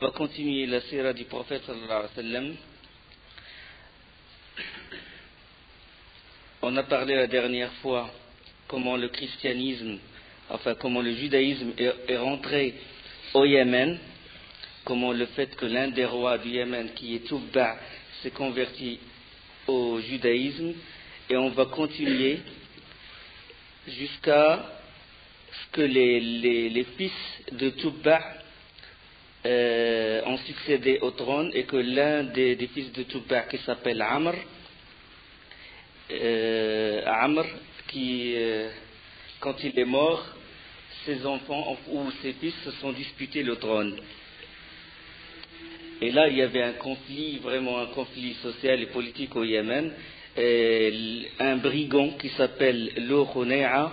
On va continuer la sira du prophète sallallahu alayhi wa sallam. On a parlé la dernière fois comment le christianisme, comment le judaïsme est rentré au Yémen, comment le fait que l'un des rois du Yémen, qui est Tubba, s'est converti au judaïsme, et on va continuer jusqu'à ce que les fils de Tubba ont succédé au trône, et que l'un des fils de Tubba, qui s'appelle Amr, quand il est mort, ses enfants ou ses fils se sont disputés le trône. Et là, il y avait un conflit, vraiment un conflit social et politique au Yémen. Un brigand qui s'appelle Lo Khounaïa,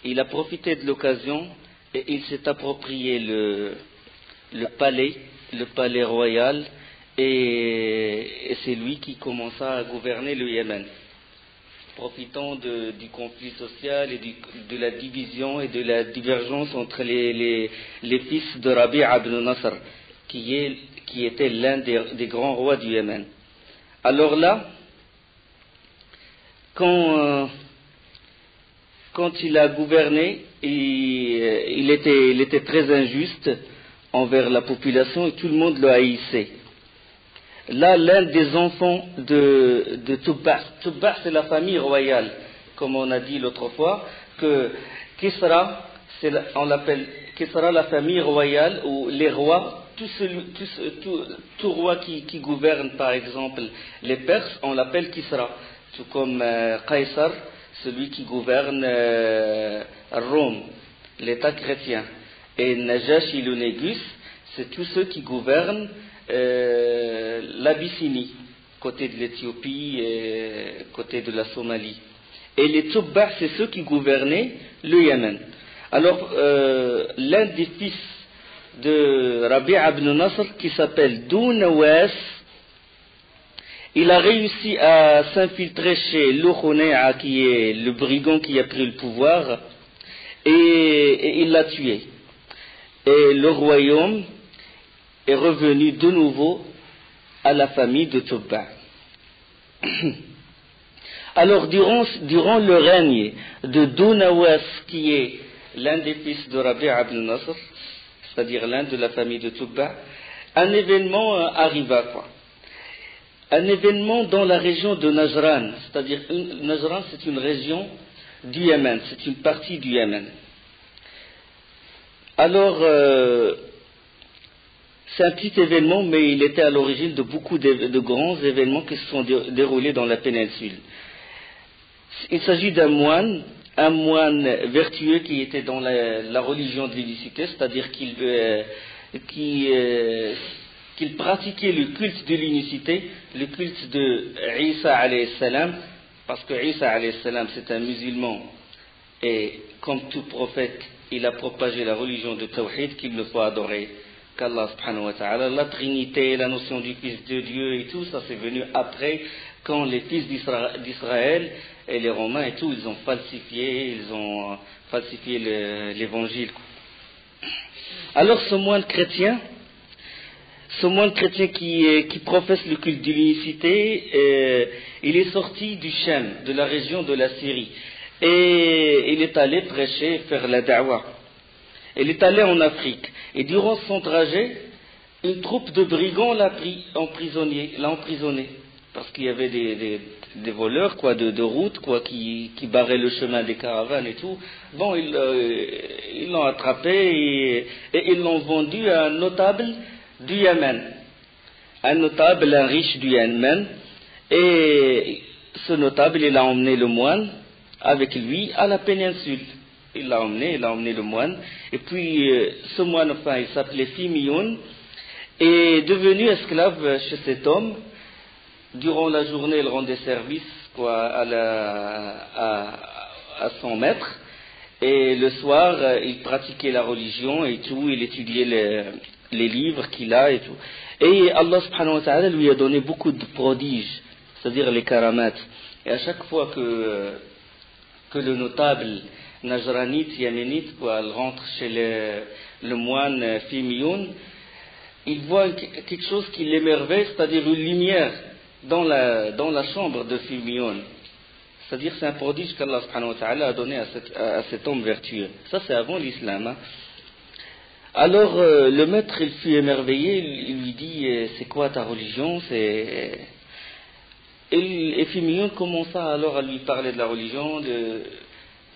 il a profité de l'occasion et il s'est approprié le palais royal, et c'est lui qui commença à gouverner le Yémen, profitant du conflit social et de la division et de la divergence entre les fils de Rabi'a ibn Nasr, qui était l'un des grands rois du Yémen. Alors là, quand il a gouverné, il était très injuste envers la population et tout le monde le haïssait. Là, l'un des enfants de Tubba c'est la famille royale, comme on a dit l'autre fois, que Kisra, on l'appelle Kisra la famille royale, ou les rois, tout roi qui gouverne par exemple les Perses, on l'appelle Kisra, tout comme Qaysar, celui qui gouverne Rome, l'État chrétien, et Najashi le Négus, c'est tous ceux qui gouvernent l'Abyssinie, côté de l'Éthiopie et côté de la Somalie. Et les Tubba, c'est ceux qui gouvernaient le Yémen. Alors, l'un des fils de Rabi'a ibn Nasr, qui s'appelle Dounawas, il a réussi à s'infiltrer chez Lo Khounaïa, qui est le brigand qui a pris le pouvoir, et il l'a tué. Et le royaume est revenu de nouveau à la famille de Tubba. Alors, durant le règne de Dounawas, qui est l'un des fils de Rabi'a ibn Nasr, c'est-à-dire l'un de la famille de Tubba, un événement arriva, un événement dans la région de Najran, c'est-à-dire Najran, c'est une région du Yémen, c'est une partie du Yémen. Alors, c'est un petit événement, mais il était à l'origine de beaucoup de grands événements qui se sont déroulés dans la péninsule. Il s'agit d'un moine vertueux qui était dans la religion de l'unicité, c'est-à-dire qu'il pratiquait le culte de l'unicité, le culte de Isa alayhi salam, parce que Isa alayhi salam c'est un musulman, et comme tout prophète, il a propagé la religion de Tawhid, qu'il ne faut adorer qu'Allah subhanahu wa ta'ala. La Trinité, la notion du Fils de Dieu et tout, ça c'est venu après, quand les fils d'Israël et les Romains et tout, ils ont falsifié l'évangile. Alors ce moine chrétien qui professe le culte de l'unicité, il est sorti du Sham, de la région de la Syrie, et il est allé prêcher, faire la da'wah. Il est allé en Afrique, et durant son trajet, une troupe de brigands l'a emprisonné, parce qu'il y avait des voleurs de route qui barraient le chemin des caravanes et tout. Bon, ils l'ont attrapé et ils l'ont vendu à un notable du Yémen, un riche du Yémen, et ce notable, il a emmené le moine avec lui à la péninsule. Il l'a emmené le moine, et puis ce moine, il s'appelait Fimioun, est devenu esclave chez cet homme. Durant la journée, il rendait service à son maître, et le soir, il pratiquait la religion et tout, il étudiait les livres qu'il a et tout. Et Allah subhanahu wa ta'ala lui a donné beaucoup de prodiges, c'est-à-dire les karamat. Et à chaque fois que le notable najranite, yéménite, elle rentre chez le moine Fimioun, il voit quelque chose qui l'émerveille, c'est-à-dire une lumière dans la chambre de Firmion. C'est-à-dire c'est un prodige qu'Allah subhanahu wa ta'ala a donné à cet homme vertueux. Ça c'est avant l'islam. Hein. Alors le maître il fut émerveillé, il lui dit c'est quoi ta religion? Et Firmion commença alors à lui parler de la religion,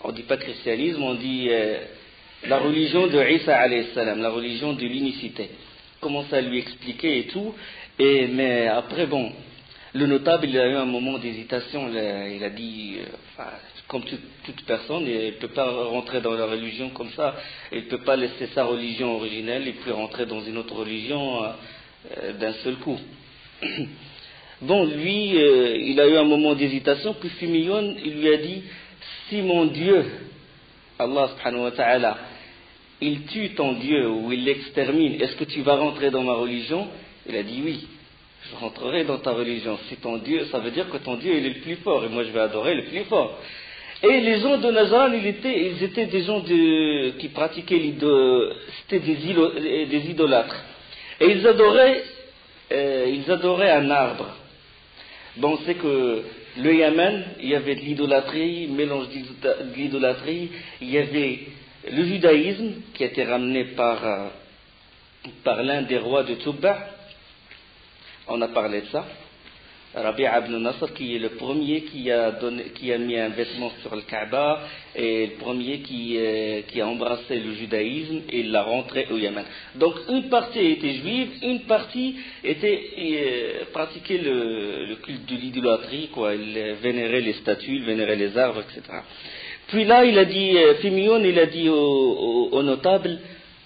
on ne dit pas christianisme, on dit la religion de Isa alayhi salam, la religion de l'unicité. Il commença à lui expliquer et tout, mais après bon, le notable il a eu un moment d'hésitation, il a dit, comme toute personne, il ne peut pas rentrer dans la religion comme ça, il ne peut pas laisser sa religion originelle et puis rentrer dans une autre religion d'un seul coup. Bon, lui, il a eu un moment d'hésitation, puis Firmion, il lui a dit, si mon Dieu, Allah subhanahu wa ta'ala, il tue ton Dieu ou il l'extermine, est-ce que tu vas rentrer dans ma religion? Il a dit oui, je rentrerai dans ta religion. Si ton Dieu, ça veut dire que ton Dieu il est le plus fort et moi je vais adorer le plus fort. Et les gens de Najran, ils étaient des gens qui pratiquaient c'était des idolâtres. Et ils adoraient un arbre. Bon, c'est que le Yémen, il y avait de l'idolâtrie, mélange de l'idolâtrie, il y avait le judaïsme qui a été ramené par l'un des rois de Touba. On a parlé de ça. Rabi'a ibn Nasr qui est le premier qui a mis un vêtement sur le Kaaba et le premier qui a embrassé le judaïsme et l'a rentré au Yémen. Donc une partie était juive, une partie pratiquait le culte de l'idolâtrie, quoi. Il vénérait les statues, il vénérait les arbres, etc. Puis là, il a dit, Firmion, il a dit aux notables,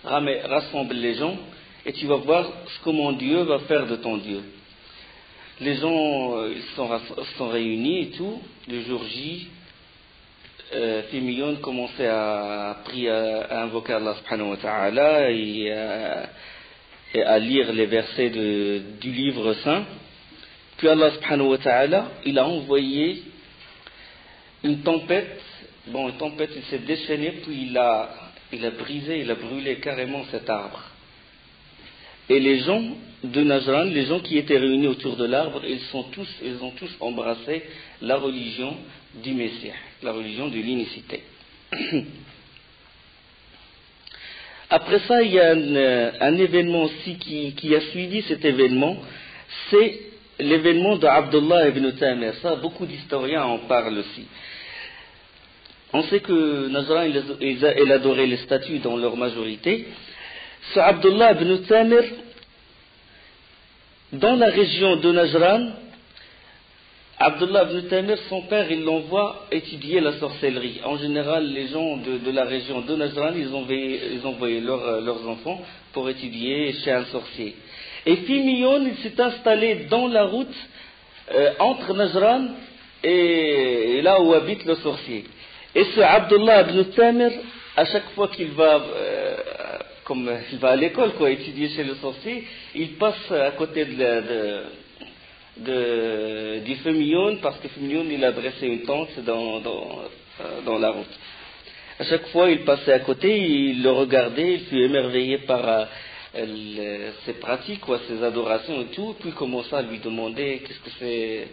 rassemble les gens et tu vas voir ce que mon Dieu va faire de ton Dieu. Les gens ils sont réunis et tout. Le jour J, Firmion commençait à invoquer Allah subhanahu wa ta'ala et à lire les versets du livre saint. Puis Allah subhanahu wa ta'ala, il a envoyé une tempête. Bon, une tempête, il s'est déchaîné, puis il a brisé, il a brûlé carrément cet arbre. Et les gens de Najran, les gens qui étaient réunis autour de l'arbre, ils ont tous embrassé la religion du Messie, la religion de l'unicité. Après ça, il y a un événement aussi qui a suivi cet événement, c'est l'événement d'Abdullah ibn Tamir. Ça, beaucoup d'historiens en parlent aussi. On sait que Najran, il adorait les statues dans leur majorité. Ce Abdullah ibn Tamir, dans la région de Najran, Abdullah ibn Tamir, son père, il l'envoie étudier la sorcellerie. En général, les gens de la région de Najran, ils envoyaient leurs enfants pour étudier chez un sorcier. Et Firmion, il s'est installé dans la route entre Najran et là où habite le sorcier. Et ce Abdullah ibn Tamir, à chaque fois qu'il va, comme il va à l'école, quoi, étudier chez le sorcier, il passe à côté du Firmion, parce que Firmion, il a dressé une tente dans la route. À chaque fois, il passait à côté, il le regardait, il fut émerveillé par ses pratiques, quoi, ses adorations et tout, puis il commença à lui demander qu'est-ce que c'est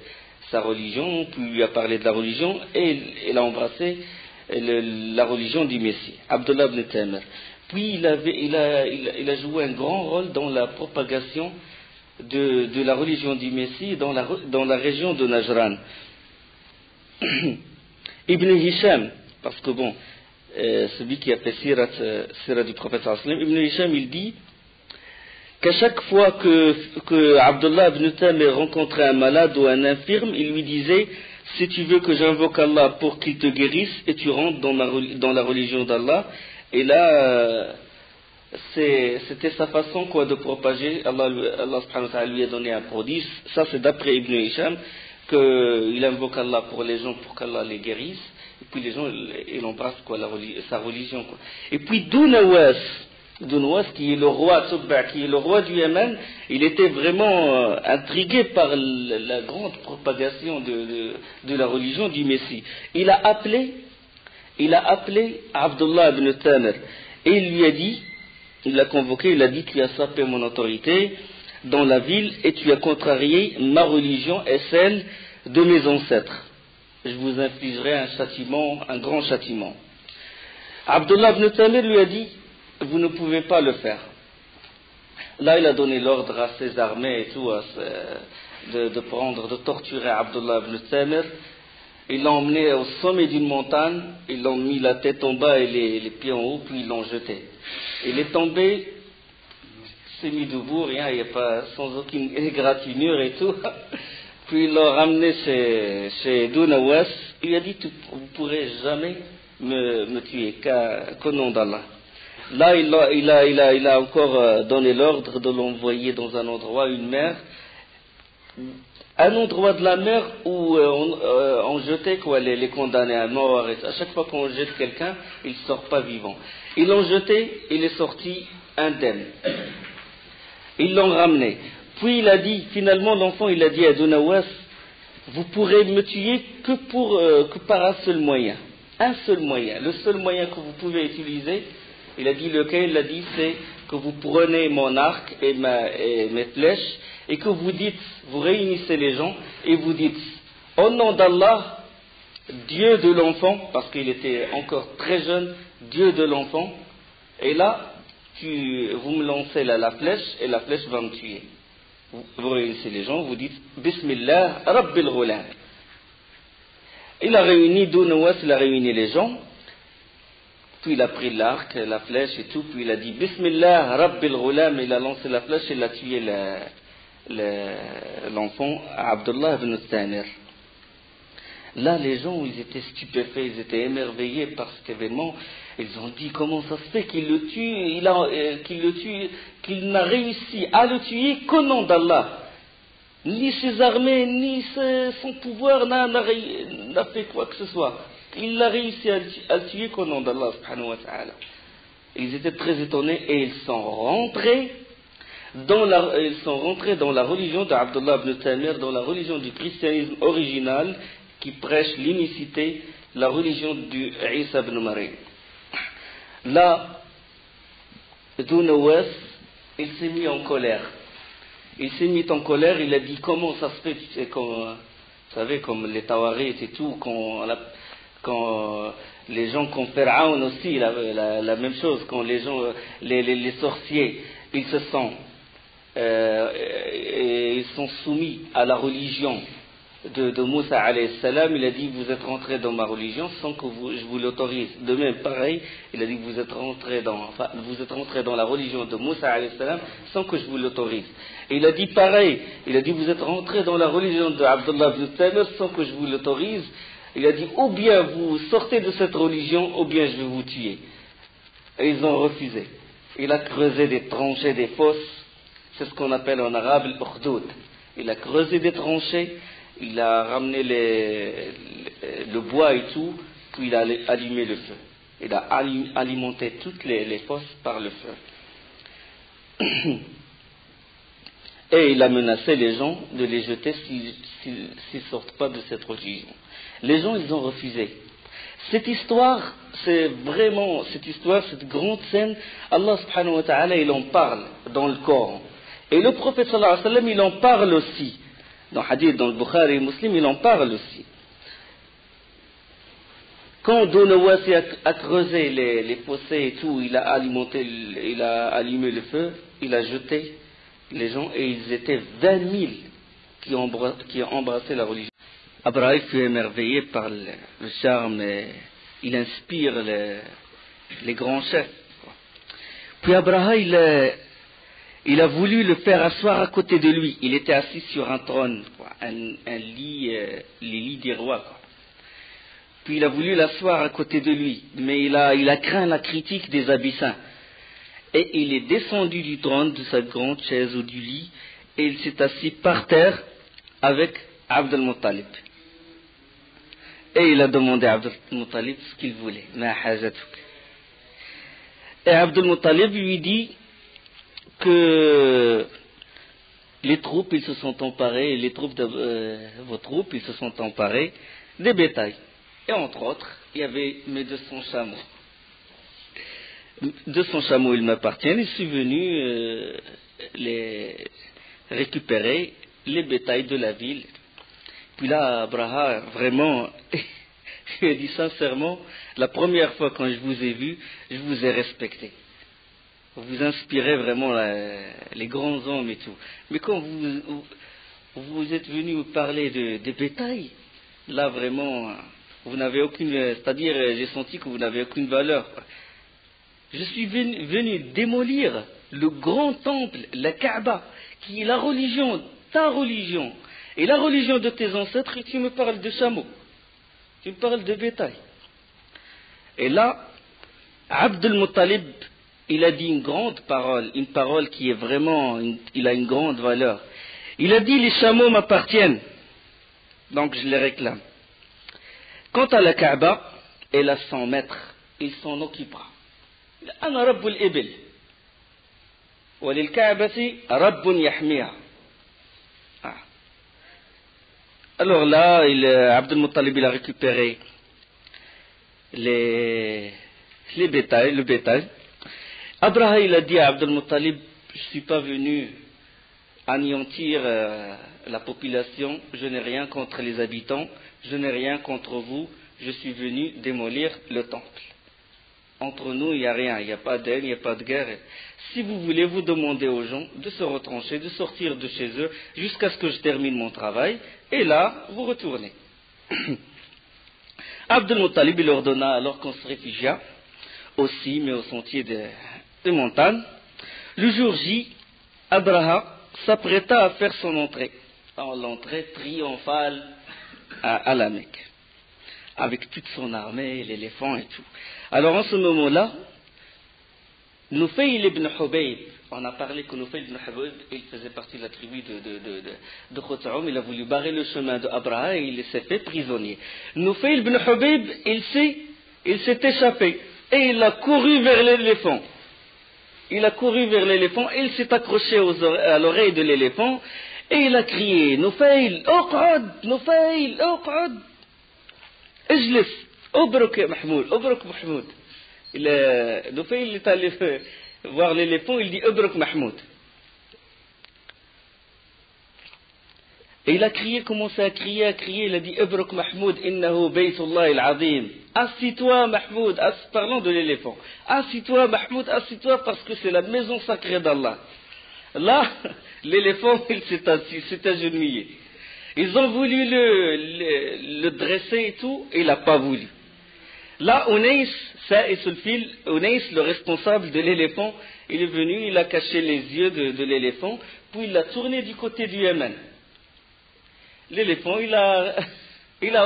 sa religion, puis il lui a parlé de la religion, et il a embrassé la religion du Messie, Abdullah ibn Tamir. Puis il a joué un grand rôle dans la propagation de la religion du Messie dans la région de Najran. Ibn Hisham, parce que bon, celui qui a fait Sirat du prophète sallam, Ibn Hisham, il dit qu'à chaque fois que Abdullah ibn Tamir rencontrait un malade ou un infirme, il lui disait: si tu veux que j'invoque Allah pour qu'il te guérisse, et tu rentres dans la religion d'Allah. Et là, c'était sa façon, quoi, de propager. Allah subhanahu wa ta'ala lui a donné un prodige. Ça, c'est d'après Ibn Hisham, qu'il invoque Allah pour les gens, pour qu'Allah les guérisse. Et puis les gens, ils embrassent, quoi, sa religion, quoi. Et puis Dunawas, qui est le roi Touba, qui est le roi du Yémen, il était vraiment intrigué par la grande propagation de la religion du Messie. Il a appelé Abdullah ibn Tamir et il lui a dit: il l'a convoqué, il a dit, tu as sapé mon autorité dans la ville et tu as contrarié ma religion et celle de mes ancêtres. Je vous infligerai un châtiment, un grand châtiment. Abdullah ibn Tamir lui a dit, vous ne pouvez pas le faire. Là, il a donné l'ordre à ses armées et tout, de torturer Abdullah ibn Tamir. Ils l'ont emmené au sommet d'une montagne, ils l'ont mis la tête en bas et les pieds en haut, puis ils l'ont jeté. Il est tombé, s'est mis debout, rien, il n'y a pas, sans aucune égratignure et tout. Puis ils l'ont ramené chez Dounawas. Il a dit, vous ne pourrez jamais me tuer, qu'au nom d'Allah. Là, il a encore donné l'ordre de l'envoyer dans un endroit, une mer, un endroit de la mer où on jetait les condamnés à mort. À chaque fois qu'on jette quelqu'un, il ne sort pas vivant. Ils l'ont jeté, il est sorti indemne. Ils l'ont ramené. Puis il a dit, finalement l'enfant, il a dit à Dounawas, vous pourrez me tuer que par un seul moyen. Un seul moyen. Le seul moyen que vous pouvez utiliser, il a dit lequel? Il a dit, c'est que vous prenez mon arc et mes flèches et que vous dites, vous réunissez les gens et vous dites, au nom d'Allah, Dieu de l'enfant, parce qu'il était encore très jeune, Dieu de l'enfant, et là, vous me lancez la flèche et la flèche va me tuer. Vous réunissez les gens, vous dites Bismillah, Rabbil Ghulam. Il a réuni Dounawas, il a réuni les gens, puis il a pris l'arc, la flèche et tout, puis il a dit Bismillah, Rabbil Ghulam, il a lancé la flèche et il a tué l'enfant Abdullah ibn Tamir. Là, les gens, ils étaient stupéfaits, ils étaient émerveillés par cet événement. Ils ont dit, comment ça se fait qu'il le tue, qu'il n'a réussi à le tuer qu'au nom d'Allah. Ni ses armées, ni son pouvoir n'a fait quoi que ce soit. Il n'a réussi à le tuer qu'au nom d'Allah, subhanahu wa ta'ala. Ils étaient très étonnés et ils sont rentrés dans la religion d'Abdullah ibn Tamir, dans la religion du christianisme original, qui prêche l'unicité, la religion du Isa ibn Maryam. Là, Dounawas, il s'est mis en colère. Il s'est mis en colère, il a dit comment ça se fait, vous savez, comme les Tawarites et tout, quand les gens, comme Pharaon aussi, la même chose, quand les gens, les sorciers, ils se sont, ils sont soumis à la religion de Moussa alayhi salam. Il a dit vous êtes rentré dans ma religion sans que je vous l'autorise. De même, pareil, il a dit vous êtes rentré dans la religion de Moussa alayhi salam sans que je vous l'autorise. Et il a dit pareil, il a dit vous êtes rentré dans la religion de Abdullah ibn Tamir sans que je vous l'autorise. Il a dit ou bien vous sortez de cette religion ou bien je vais vous tuer. Et ils ont refusé. Il a creusé des tranchées, des fosses, c'est ce qu'on appelle en arabe l'ukhdoud. Il a creusé des tranchées, il a ramené le bois et tout, puis il a allumé le feu. Il a alimenté toutes les fosses par le feu. Et il a menacé les gens de les jeter s'ils ne sortent pas de cette religion. Les gens, ils ont refusé. Cette histoire, cette grande scène, Allah subhanahu wa ta'ala, il en parle dans le Coran. Et le prophète sallallahu alayhi wa sallam, il en parle aussi. Dans Hadith, dans le Bukhari et Muslim, il en parle aussi. Quand Dounawas a creusé les fossés et tout, il a allumé le feu, il a jeté les gens, et ils étaient 20 000 qui ont embrassé la religion. Abraha fut émerveillé par le charme, il inspire les grands chefs. Puis Abraha, il a voulu le faire asseoir à côté de lui. Il était assis sur un trône, un lit, les lits des rois. Puis il a voulu l'asseoir à côté de lui, mais il a craint la critique des Abyssins. Et il est descendu du trône, de sa grande chaise ou du lit, et il s'est assis par terre avec Abd al-Muttalib. Et il a demandé à Abd al-Muttalib ce qu'il voulait. Et Abd al-Muttalib lui dit que les troupes, ils se sont emparés, vos troupes, ils se sont emparés des bétails. Et entre autres, il y avait mes 200 chameaux. chameau, il m'appartient. Je suis venu récupérer les bétails de la ville. Puis là, Abraha, vraiment, je lui ai dit sincèrement, la première fois quand je vous ai vu, je vous ai respecté. Vous inspirez vraiment les grands hommes et tout. Mais quand vous êtes venu me parler des bétails, là vraiment, vous n'avez aucune, c'est-à-dire j'ai senti que vous n'avez aucune valeur. Je suis venu démolir le grand temple, la Kaaba, qui est la religion, ta religion, et la religion de tes ancêtres, et tu me parles de chameaux, tu me parles de bétail. Et là, Abd al-Muttalib, il a dit une grande parole, une parole qui est vraiment, il a une grande valeur. Il a dit, les chameaux m'appartiennent, donc je les réclame. Quant à la Kaaba, elle a 100 mètres, il s'en occupera. أنا رب الإبل وللكعبة رب يحميها. Alors là, Abd al-Muttalib il a récupéré le bétail. Abraha il a dit à Abd al-Muttalib, je ne suis pas venu anéantir la population, je n'ai rien contre les habitants, je n'ai rien contre vous, je suis venu démolir le temple. Entre nous, il n'y a rien, il n'y a pas d'aide, il n'y a pas de guerre. Si vous voulez, vous demandez aux gens de se retrancher, de sortir de chez eux, jusqu'à ce que je termine mon travail, et là, vous retournez. Abd al-Muttalib, il ordonna alors qu'on se réfugia, aussi, mais au sentier de montagne. Le jour J, Abraha s'apprêta à faire son entrée, l'entrée triomphale à la Mecque, avec toute son armée, l'éléphant et tout. Alors en ce moment-là, Nufayl ibn Hubayb, on a parlé que Nufayl ibn Hubayb, il faisait partie de la tribu de Khot'um, il a voulu barrer le chemin de Abraha et il s'est fait prisonnier. Nufayl ibn Hubayb, il s'est échappé et il a couru vers l'éléphant. Il a couru vers l'éléphant et il s'est accroché à l'oreille de l'éléphant et il a crié, Nufayl, uq'ud, Nufayl, uq'ud, ijlis. Obrok Mahmoud. Nufayl est allé voir l'éléphant, il dit Obrok Mahmoud. Et il a crié, commencé à crier, il a dit Obrok Mahmoud, innahu baytullah al-azim. Assis-toi Mahmoud, parlons de l'éléphant. Assis-toi Mahmoud, assis-toi parce que c'est la maison sacrée d'Allah. Là, l'éléphant, il s'est agenouillé. Ils ont voulu le dresser et tout, et il n'a pas voulu. Là, Unais, le responsable de l'éléphant, il est venu, il a caché les yeux de l'éléphant, puis il l'a tourné du côté du Yémen. L'éléphant, il a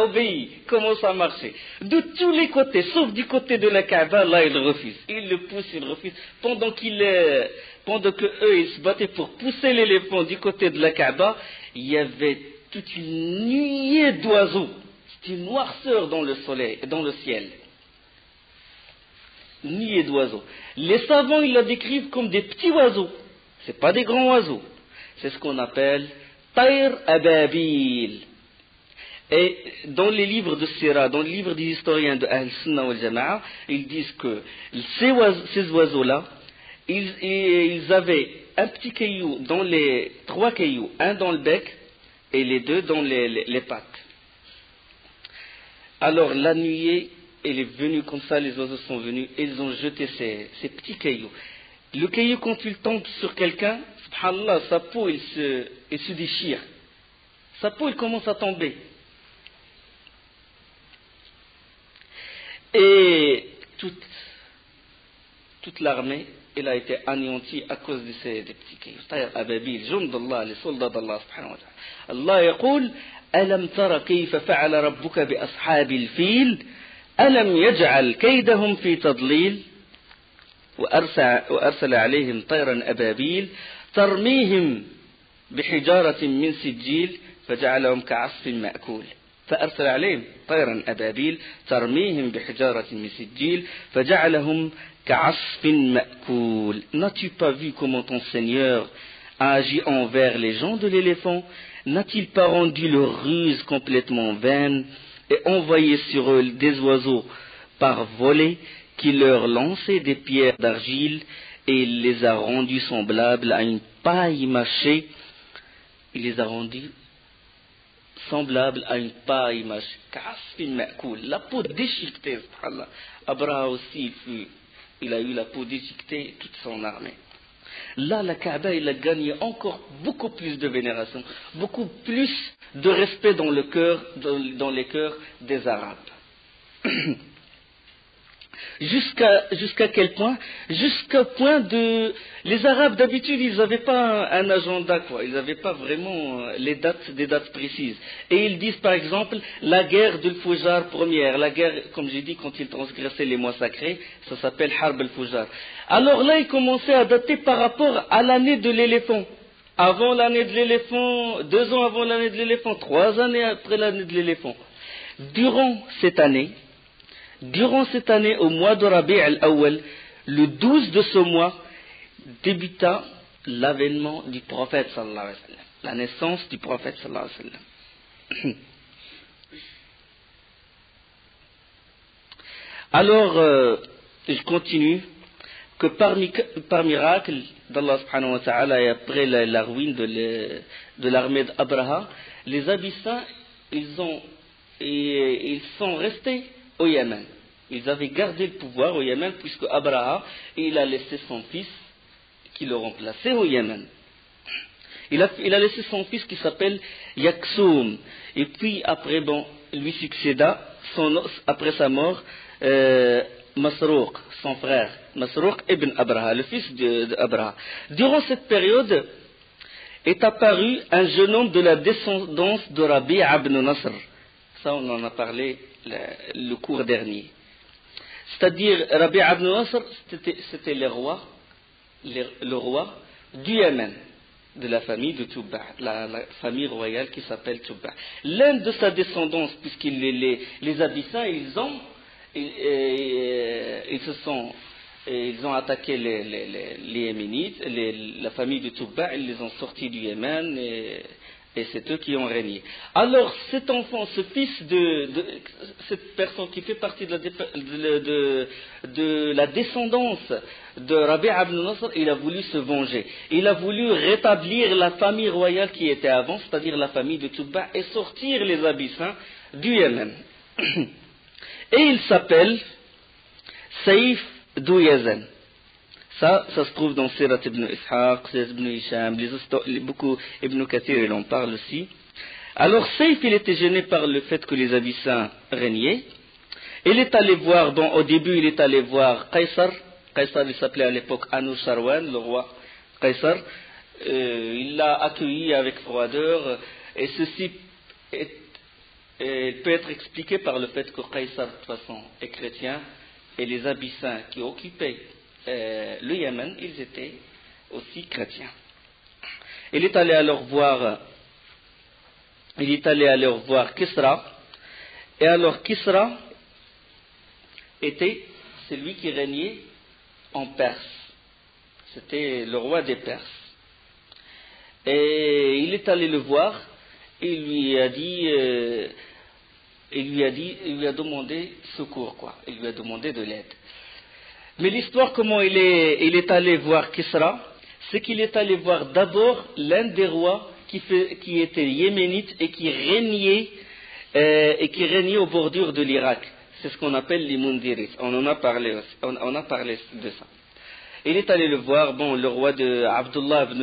obéi, commence à marcher. De tous les côtés, sauf du côté de la Kaaba, là, il refuse. Il le pousse, il refuse. Pendant que eux, ils se battaient pour pousser l'éléphant du côté de la Kaaba, il y avait toute une nuée d'oiseaux. C'était une noirceur dans le ciel. Une nuée d'oiseaux. Les savants, ils la décrivent comme des petits oiseaux. Ce n'est pas des grands oiseaux. C'est ce qu'on appelle Tayr Ababil. Et dans les livres de Sira, dans les livres des historiens de Ahl-Sunnah wal Jama'a, ils disent que ces oiseaux-là, ils avaient un petit caillou dans les 3 cailloux, un dans le bec et les 2 dans les pattes. Alors la nuée, elle est venue comme ça, les oiseaux sont venus et ils ont jeté ces petits cailloux. Le caillou, quand il tombe sur quelqu'un, subhanallah, sa peau, il se déchire. Sa peau, elle commence à tomber. Et toute l'armée, elle a été anéantie à cause de ces petits cailloux. Tayr Ababil, jund d'Allah, les soldats d'Allah, subhanahu wa ta'ala. Allah yaqul, ألم تر كيف فعل ربك بأصحاب الفيل ألم يجعل كيدهم في تضليل وأرسل عليهم طيرا أبابيل ترميهم بحجارة من سجيل فجعلهم كعصف مأكول فأرسل عليهم طيرا أبابيل ترميهم بحجارة من سجيل فجعلهم كعصف مأكول. N'as-tu pas vu comment ton Seigneur a agi envers les gens de l'éléphant? N'a-t-il pas rendu leur ruse complètement vaine et envoyé sur eux des oiseaux par volée qui leur lançait des pierres d'argile et il les a rendus semblables à une paille mâchée. Il les a rendus semblables à une paille mâchée. La peau déchiquetée, subhanallah. Abraha aussi, il a eu la peau déchiquetée, toute son armée. Là, la Kaaba, il a gagné encore beaucoup plus de vénération, beaucoup plus de respect dans le cœur, dans les cœurs des Arabes. Jusqu'à quel point? Jusqu'au point de... Les Arabes, d'habitude, ils n'avaient pas un agenda, quoi. Ils n'avaient pas vraiment des dates précises. Et ils disent, par exemple, la guerre de Foujar première. La guerre, comme j'ai dit, quand ils transgressaient les mois sacrés, ça s'appelle Harb al-Foujar. Alors là, ils commençaient à dater par rapport à l'année de l'éléphant. Avant l'année de l'éléphant, 2 ans avant l'année de l'éléphant, 3 années après l'année de l'éléphant. Durant cette année, au mois de Rabi' al-Awwal, le 12 de ce mois, débuta l'avènement du prophète sallallahu alayhi wa sallam, la naissance du prophète sallallahu alayhi wa sallam. Alors, je continue, que par miracle d'Allah subhanahu wa ta'ala et après la ruine de l'armée d'Abraha, les Abyssins, ils sont restés au Yémen. Ils avaient gardé le pouvoir au Yémen puisque Abraha, il a laissé son fils qui le remplaçait au Yémen. Il a laissé son fils qui s'appelle Yaksoum. Et puis après, lui succéda, après sa mort, Masrouk, son frère, Masrouk ibn Abraha, le fils d'Abraha. Durant cette période est apparu un jeune homme de la descendance de Rabi' ibn Nasr. Ça, on en a parlé le cours dernier. C'est-à-dire, Rabi' ibn Nasr, c'était le roi du Yémen, de la famille de Tubba, la famille royale qui s'appelle Tubba. L'un de sa descendance, puisqu'ils les Abyssins, ils ont attaqué les Yéménites, la famille de Tubba, ils les ont sortis du Yémen et c'est eux qui ont régné. Alors cet enfant, ce fils cette personne qui fait partie de la descendance de Rabi' ibn Nasr, il a voulu se venger. Il a voulu rétablir la famille royale qui était avant, c'est-à-dire la famille de Tubba, et sortir les Abyssins du Yémen. Et il s'appelle Saïf Douyazen. Ça se trouve dans Sirat ibn Ishaq, ibn Hisham, beaucoup Ibn Kathir, il en parle aussi. Alors Saïf, il était gêné par le fait que les Abyssins régnaient. Il est allé voir, au début, il est allé voir Qaysar. Qaysar, il s'appelait à l'époque Anoushirwan, le roi Qaysar. Il l'a accueilli avec froideur, et ceci peut être expliqué par le fait que Qaysar, de toute façon, est chrétien, et les Abyssins qui occupaient le Yémen, ils étaient aussi chrétiens. Il est allé alors voir Kisra, et alors Kisra était celui qui régnait en Perse. C'était le roi des Perses. Et il est allé le voir, et il lui a demandé secours, quoi. Il lui a demandé de l'aide. Mais l'histoire, comment il est allé voir Kisra, c'est qu'il est allé voir d'abord l'un des rois qui était yéménite et qui régnait aux bordures de l'Irak. C'est ce qu'on appelle les Mundiris. On a parlé de ça. Il est allé le voir, le roi de Abdullah ibn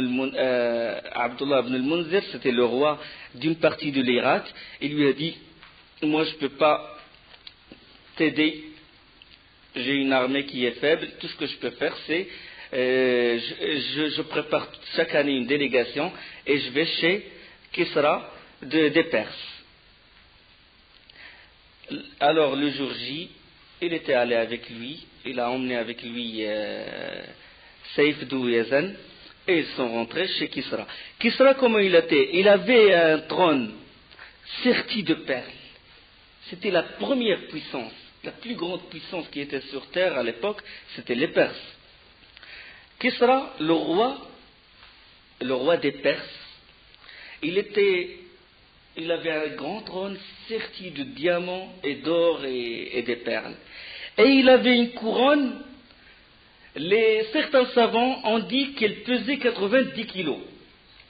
al-Munzir, c'était le roi d'une partie de l'Irak. Il lui a dit, moi je ne peux pas t'aider. J'ai une armée qui est faible. Tout ce que je peux faire, c'est je prépare chaque année une délégation et je vais chez Kisra des Perses. Alors le jour J, il était allé avec lui, il a emmené avec lui Saïf Douyazen et ils sont rentrés chez Kisra. Kisra, comment il était? Il avait un trône serti de perles. C'était la première puissance. La plus grande puissance qui était sur terre à l'époque, c'était les Perses. Kisra, le roi des Perses, il avait un grand trône serti de diamants et d'or et des perles. Et il avait une couronne, certains savants ont dit qu'elle pesait 90 kilos.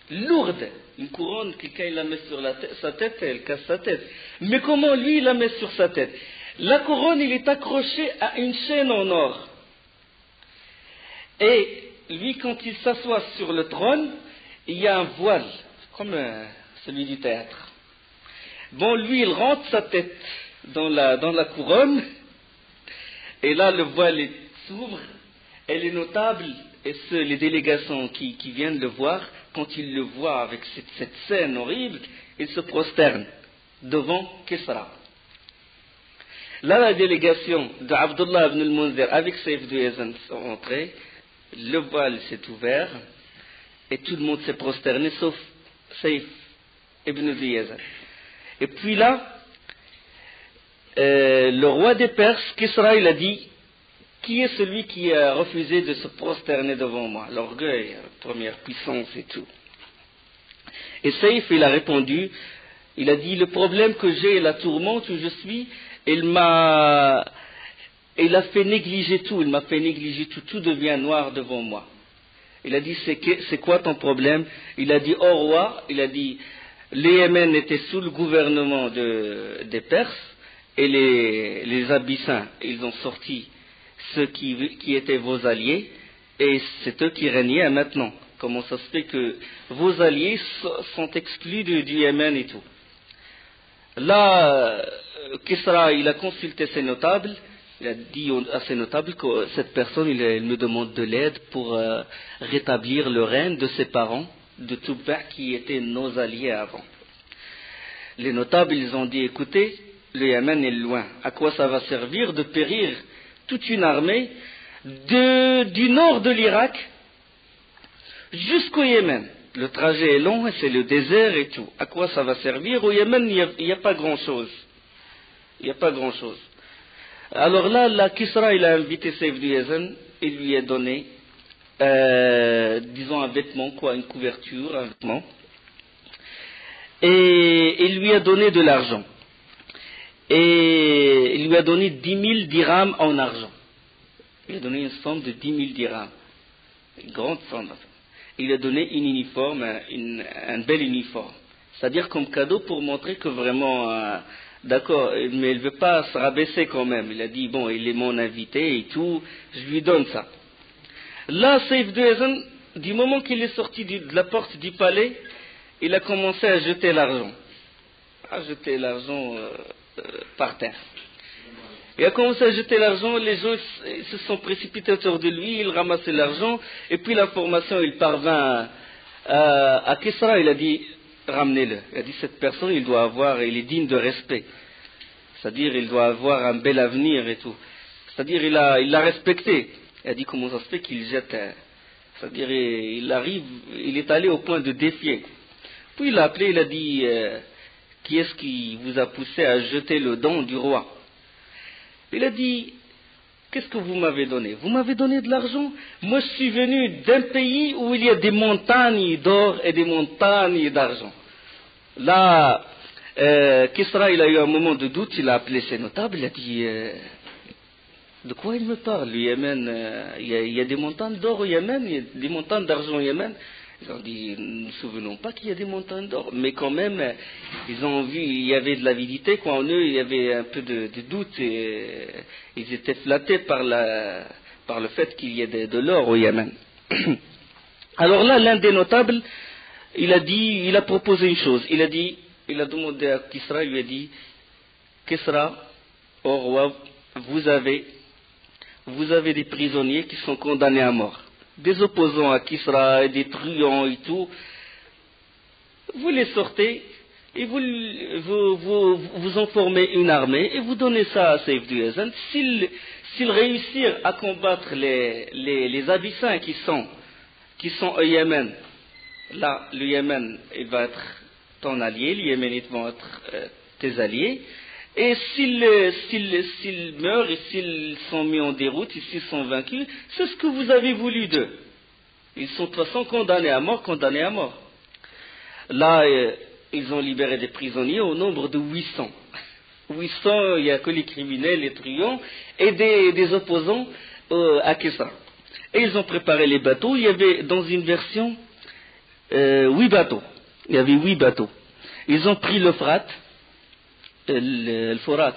Lourde. Une couronne, quelqu'un il la met sur sa tête, elle casse sa tête. Mais comment lui il la met sur sa tête? La couronne, il est accroché à une chaîne en or. Et lui, quand il s'assoit sur le trône, il y a un voile, comme celui du théâtre. Bon, lui, il rentre sa tête dans la couronne, et là, le voile s'ouvre, et les notables et les délégations qui viennent le voir, quand ils le voient avec cette scène horrible, ils se prosternent devant Kisra. Là, la délégation d'Abdullah ibn al-Munzir avec Saif ibn Yazan sont entrés, le voile s'est ouvert, et tout le monde s'est prosterné, sauf Saif ibn Yazan. Et puis là, le roi des Perses, Kisra, il a dit, qui est celui qui a refusé de se prosterner devant moi? L'orgueil, la première puissance et tout. Et Saif, il a répondu, il a dit, le problème que j'ai, la tourmente où je suis, il a fait négliger tout, il m'a fait négliger tout, tout devient noir devant moi. Il a dit, c'est quoi ton problème? Il a dit, oh roi, il a dit, les Yémen étaient sous le gouvernement des Perses, et les Abyssins, ils ont sorti ceux qui étaient vos alliés, et c'est eux qui régnaient maintenant. Comment ça se fait que vos alliés sont exclus du Yémen et tout? Là, Kisra, il a consulté ses notables, il a dit à ses notables que cette personne, il me demande de l'aide pour rétablir le règne de ses parents, de Toubba, qui étaient nos alliés avant. Les notables, ils ont dit, écoutez, le Yémen est loin, à quoi ça va servir de périr toute une armée du nord de l'Irak jusqu'au Yémen? Le trajet est long, c'est le désert et tout. À quoi ça va servir? Au Yémen, il n'y a pas grand-chose. Il n'y a pas grand-chose. Alors là, Kisra, il a invité Saif ibn Yazan et lui a donné, disons, un vêtement, une couverture, un vêtement. Et il lui a donné de l'argent. Et il lui a donné 10 000 dirhams en argent. Il a donné une somme de 10 000 dirhams. Une grande somme. Il a donné un uniforme, un bel uniforme. C'est-à-dire comme cadeau pour montrer que vraiment, d'accord, mais il ne veut pas se rabaisser quand même. Il a dit, bon, il est mon invité et tout, je lui donne ça. Là, Saif ibn Yazan, du moment qu'il est sorti de la porte du palais, il a commencé à jeter l'argent. Par terre. Il a commencé à jeter l'argent, les gens se sont précipités autour de lui, il ramassait l'argent, et puis l'information, il parvint à Kisra, il a dit, ramenez-le. Il a dit, cette personne, il est digne de respect. C'est-à-dire, il doit avoir un bel avenir et tout. C'est-à-dire, il l'a respecté. Il a dit, comment ça se fait qu'il jette? C'est-à-dire, il est allé au point de défier. Puis il l'a appelé, il a dit, qui est-ce qui vous a poussé à jeter le don du roi? Il a dit, qu'est-ce que vous m'avez donné? Vous m'avez donné de l'argent? Moi, je suis venu d'un pays où il y a des montagnes d'or et des montagnes d'argent. Là, Kisra, il a eu un moment de doute, il a appelé ses notables, il a dit, de quoi il me parle? Le Yémen, il y a des montagnes d'or au Yémen, il y a des montagnes d'argent au Yémen. Ils ont dit, nous ne nous souvenons pas qu'il y a des montagnes d'or, mais quand même, ils ont vu, il y avait de l'avidité, en eux, il y avait un peu de doute, et ils étaient flattés par le fait qu'il y ait de l'or au Yémen. Alors là, l'un des notables, il a proposé une chose, il a demandé à Kisra, il lui a dit, Kisra, au roi, vous avez des prisonniers qui sont condamnés à mort. Des opposants à Kisra, des truands et tout, vous les sortez et vous en formez une armée et vous donnez ça à Saif ibn Yazan. S'ils réussissent à combattre les Abyssins qui sont au Yémen, là, le Yémen, il va être ton allié, les Yéménites vont être tes alliés. Et s'ils meurent et s'ils sont mis en déroute et s'ils sont vaincus, c'est ce que vous avez voulu d'eux. Ils sont de toute façon condamnés à mort. Là, ils ont libéré des prisonniers au nombre de 800. où il n'y a que les criminels, les truands, et des opposants à Kisra. Et ils ont préparé les bateaux. Il y avait dans une version 8 bateaux. Il y avait 8 bateaux. Ils ont pris l'Euphrate, le Forat,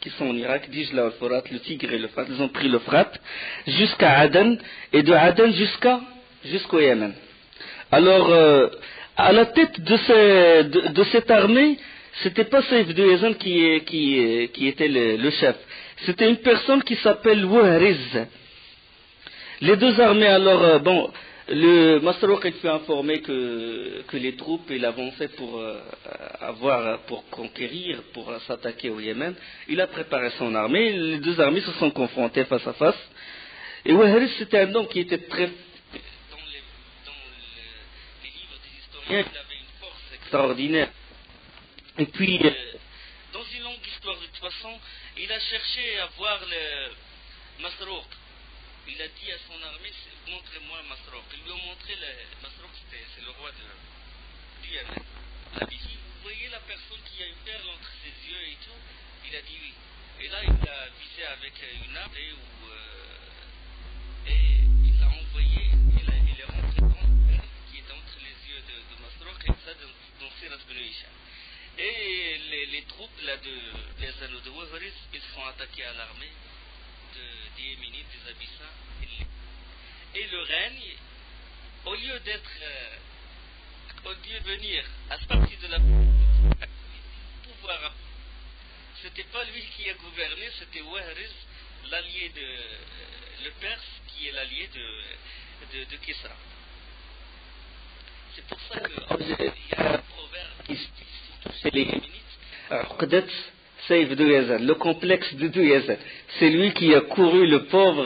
qui sont en Irak, dis-je là, le Forat, le Tigre et l'Euphrate. Ils ont pris l'Euphrate jusqu'à Aden, et de Aden jusqu'au Yémen. Alors, à la tête de cette armée, c'était pas Saïf de Yazan qui était le chef. C'était une personne qui s'appelle Wahriz. Les deux armées, alors, le Masrouk il fut informé que les troupes il avançaient pour conquérir, pour s'attaquer au Yémen. Il a préparé son armée. Les deux armées se sont confrontées face à face. Et Wahriz, c'était un homme qui était très... Dans les livres des historiens, il avait une force extraordinaire. Et puis, dans une longue histoire, de toute façon, il a cherché à voir le Masrouk. Il a dit à son armée, montrez-moi Masrouk. Ils lui ont montré Masrouk, c'est le roi du Yémen. Il a dit, vous voyez la personne qui a une perle entre ses yeux et tout? Il a dit oui. Et là, il l'a visé avec une arme et il l'a envoyé, il est rentré dans la perle qui est entre les yeux de Masrouk, et ça dans Sirat ibn Hisham. Et les troupes là, des anneaux de Wahriz, ils sont attaqués à l'armée des Yéménites, des Abyssins. Et le règne, au lieu de venir à partir de la pouvoir, c'était pas lui qui a gouverné, c'était Wahriz, l'allié le Perse, qui est l'allié de Kisra. C'est pour ça qu'il y a un proverbe qui c'est les Yéménites, Saïf de Yazan, le complexe de Yazan. C'est lui qui a couru le pauvre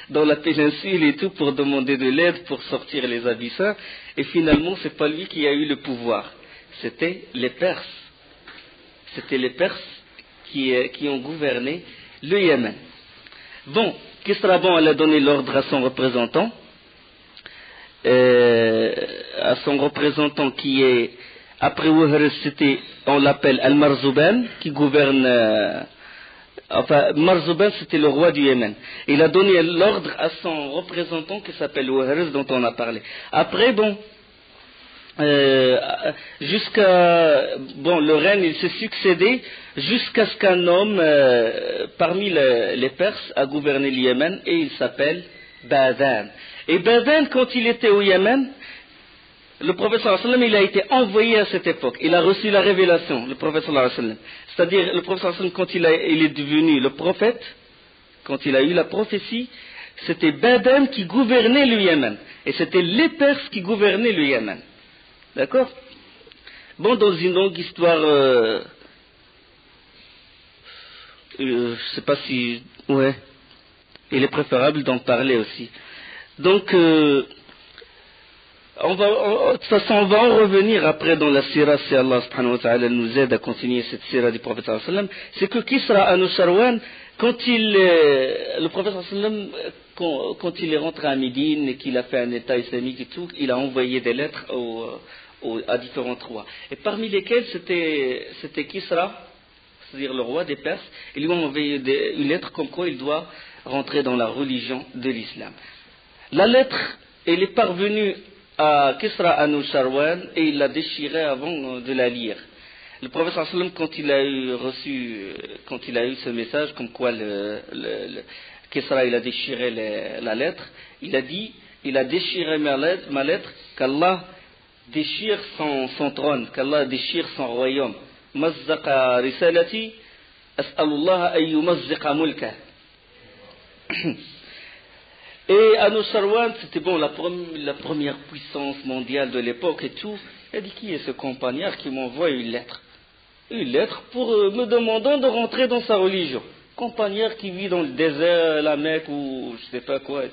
dans la péninsule et tout pour demander de l'aide pour sortir les Abyssins. Et finalement, c'est pas lui qui a eu le pouvoir. C'était les Perses. C'était les Perses qui ont gouverné le Yémen. Bon, Kisra, elle a donné l'ordre à son représentant. Qui est, après Wahriz, on l'appelle Al-Marzouban, qui gouverne, Marzouban c'était le roi du Yémen. Il a donné l'ordre à son représentant qui s'appelle Wahriz, dont on a parlé. Après, le règne, il s'est succédé jusqu'à ce qu'un homme, parmi les Perses, a gouverné le Yémen, et il s'appelle Badan. Et Badan, quand il était au Yémen, le prophète sallallahu alayhi wa sallam, il a été envoyé à cette époque. Il a reçu la révélation, le prophète sallallahu alayhi wa sallam. C'est-à-dire, le prophète sallallahu alayhi wa sallam, quand il est devenu le prophète, quand il a eu la prophétie, c'était Badan qui gouvernait le Yémen. Et c'était les Perses qui gouvernaient le Yémen. D'accord? Bon, dans une longue histoire, je sais pas si... Ouais. Il est préférable d'en parler aussi. Donc, de toute façon, on va en revenir après dans la sira, si Allah subhanahu wa ta'ala nous aide à continuer cette sira du prophète sallallahu alayhi wa sallam. C'est que Kisra Anusharwan, quand le prophète sallallahu alayhi wa sallam, quand il est rentré à Médine et qu'il a fait un état islamique et tout, il a envoyé des lettres à différents rois. Et parmi lesquels c'était Kisra, c'est-à-dire le roi des Perses. Ils lui ont envoyé une lettre comme quoi il doit rentrer dans la religion de l'islam. La lettre, elle est parvenue à Kisra Anusharwan et il l'a déchirée avant de la lire. Le prophète sallallahu alayhi wa sallam, quand il a eu ce message, comme quoi Kisra il a déchiré la lettre, il a dit, il a déchiré ma lettre, qu'Allah déchire son trône, qu'Allah déchire son royaume. Mazzaqa risalati, as'alullah an yumazziqa mulka. Et Anusharwan, c'était la première puissance mondiale de l'époque et tout. Il a dit, qui est ce compagnard qui m'envoie une lettre? Une lettre pour me demandant de rentrer dans sa religion. Compagnard qui vit dans le désert, la Mecque ou je sais pas quoi.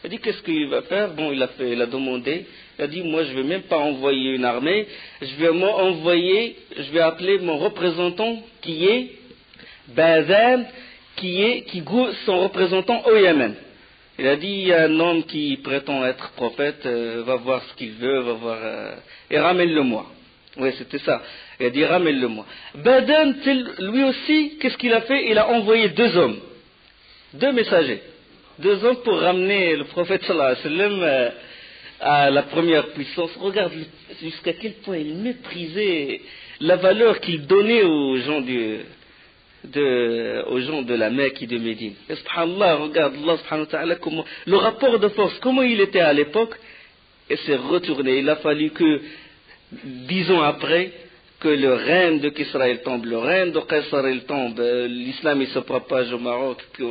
Il a dit, qu'est-ce qu'il va faire? Bon, il a demandé. Il a dit, moi je ne vais même pas envoyer une armée. Je vais appeler mon représentant qui est Badan, qui son représentant au Yémen. Il a dit, il y a un homme qui prétend être prophète, va voir ce qu'il veut, et ramène-le-moi. Oui, c'était ça. Il a dit ramène-le-moi. Badan, lui aussi, qu'est-ce qu'il a fait? Il a envoyé 2 hommes, 2 messagers, 2 hommes pour ramener le prophète sallallahu alayhi wa sallam à la première puissance. Regarde jusqu'à quel point il méprisait la valeur qu'il donnait aux gens de la Mecque et de Médine. Et subhanallah, regarde Allah subhanahu wa ta'ala, comment, le rapport de force, comment il était à l'époque, et s'est retourné. Il a fallu que 10 ans après, que le règne de Kisra il tombe, le règne de Qaisar il tombe, l'islam il se propage au Maroc, puis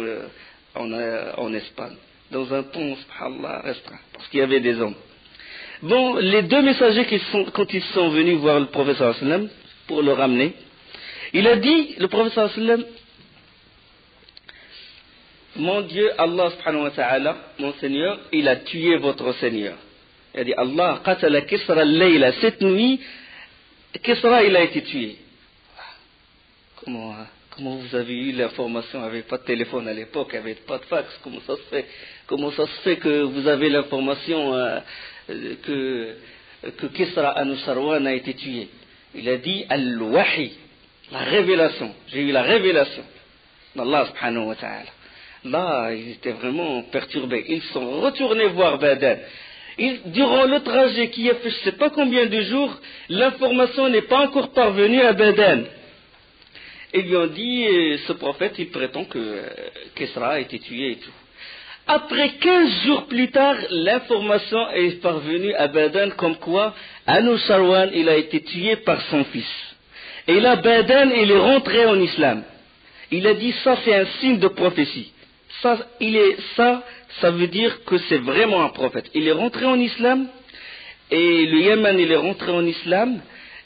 en Espagne. Dans un temps, subhanallah, restreint, parce qu'il y avait des hommes. Bon, les 2 messagers quand ils sont venus voir le prophète sallallahu alayhi wa sallam, pour le ramener, il a dit, le prophète sallallahu alayhi wa sallam, mon Dieu, Allah subhanahu wa ta'ala, mon Seigneur, il a tué votre Seigneur. Il a dit, Allah qatala Kisra al-layla, cette nuit, Kisra il a été tué. Comment vous avez eu l'information? Il n'y avait pas de téléphone à l'époque, il n'y avait pas de fax. Comment ça se fait que vous avez l'information que Kisra Anusharwan a été tué? Il a dit al-wahi, la révélation. J'ai eu la révélation d'Allah subhanahu wa ta'ala. Là, ils étaient vraiment perturbés. Ils sont retournés voir Badan. Durant le trajet qui a fait je ne sais pas combien de jours, l'information n'est pas encore parvenue à Badan. Ils lui ont dit, ce prophète, il prétend que Kisra a été tué et tout. Après 15 jours plus tard, l'information est parvenue à Badan comme quoi Anusharwan, il a été tué par son fils. Et là, Badan, il est rentré en islam. Il a dit, ça c'est un signe de prophétie. Ça veut dire que c'est vraiment un prophète. Il est rentré en islam, et le Yémen, il est rentré en islam,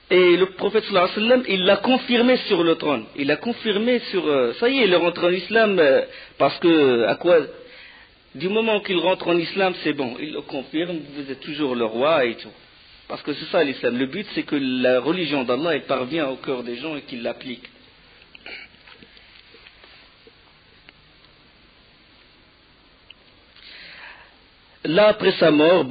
et le prophète sallallahu alayhi wa sallam, il l'a confirmé sur le trône. Il l'a confirmé ça y est, il est rentré en islam, parce que, du moment qu'il rentre en islam, c'est bon, il le confirme, vous êtes toujours le roi et tout. Parce que c'est ça l'islam. Le but, c'est que la religion d'Allah, elle parvient au cœur des gens et qu'ils l'appliquent. Là, après sa mort,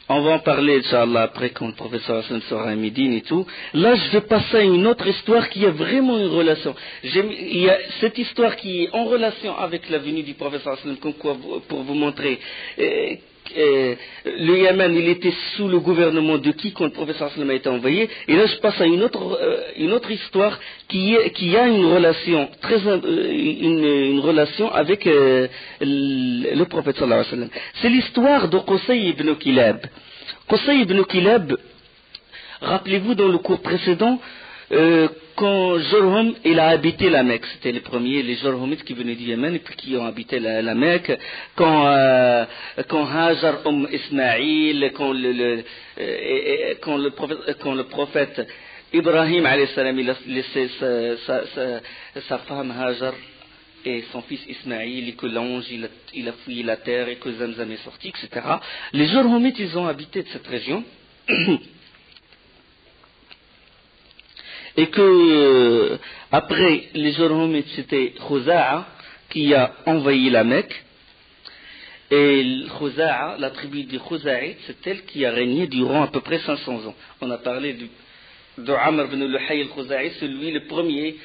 on va en parler, Inch'Allah, après quand le professeur Hassan sera à Médine et tout. Là, je vais passer à une autre histoire qui a vraiment une relation. Il y a cette histoire qui est en relation avec la venue du professeur Hassan, pour vous montrer. Le Yémen, il était sous le gouvernement de qui quand le professeur Hassan a été envoyé. Et là, je passe à une autre histoire qui a une relation une relation avec le prophète sallallahu alayhi wa sallam. C'est l'histoire de Qusay ibn Kilab. Qusay ibn Kilab, rappelez-vous dans le cours précédent, quand Jurhum il a habité la Mecque, c'était les premiers, les Jurhumites qui venaient du Yémen et puis qui ont habité la Mecque, quand Hajar Ismaïl, quand le prophète Ibrahim alayhi salam, il a laissé sa femme Hajar et son fils Ismaïl, et que l'ange il a fouillé la terre et que Zamzam est sorti, etc. Les Jurhumites, ils ont habité de cette région. Et que après les Jurhumites, c'était Khuza'a qui a envahi la Mecque. Et Khuza'a, la tribu des Khuza'it, c'est elle qui a régné durant à peu près 500 ans. On a parlé de Amr ibn Luhay al-Khuza'i, c'est lui le premier,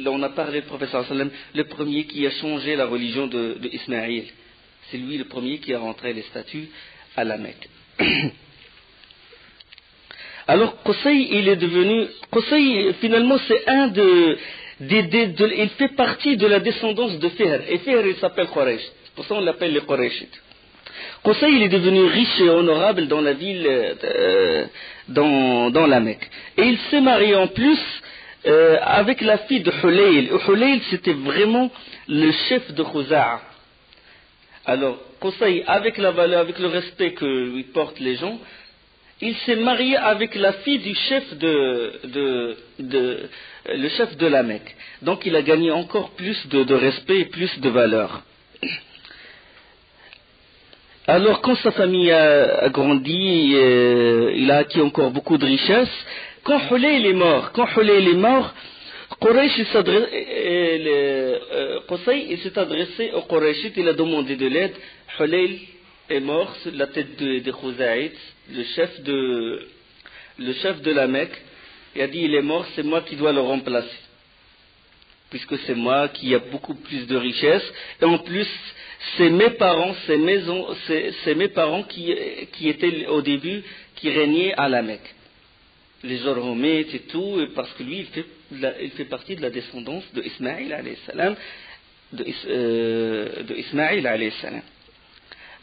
on a parlé du professeur sallam, le premier qui a changé la religion de Ismaïl. C'est lui le premier qui a rentré les statues à la Mecque. Alors Qusay, Qusay finalement c'est il fait partie de la descendance de Fihr. Et Fihr il s'appelle Quraysh. Pour ça on l'appelle les Qurayshites. Qusay il est devenu riche et honorable dans la ville, dans la Mecque. Et il s'est marié en plus avec la fille de Hulayl. Hulayl c'était vraiment le chef de Khuza'a. Alors Qusay, avec la valeur, avec le respect que lui portent les gens, il s'est marié avec la fille du chef le chef de la Mecque. Donc il a gagné encore plus de respect et plus de valeur. Alors quand sa famille a grandi, il a acquis encore beaucoup de richesses. Quand Hulayl est mort, Quraysh il s'est adressé aux Qurayshites, il a demandé de l'aide. Hulayl est mort sur la tête des Khuza'it. le chef de la Mecque, il a dit il est mort, c'est moi qui dois le remplacer. Puisque c'est moi qui a beaucoup plus de richesse, et en plus, c'est mes parents, c'est mes parents qui étaient au début, qui régnaient à la Mecque. Les Jorhomites et tout, parce que lui, il fait partie de la descendance de Ismaïl alayhi salam, de Ismaïl alayhi salam.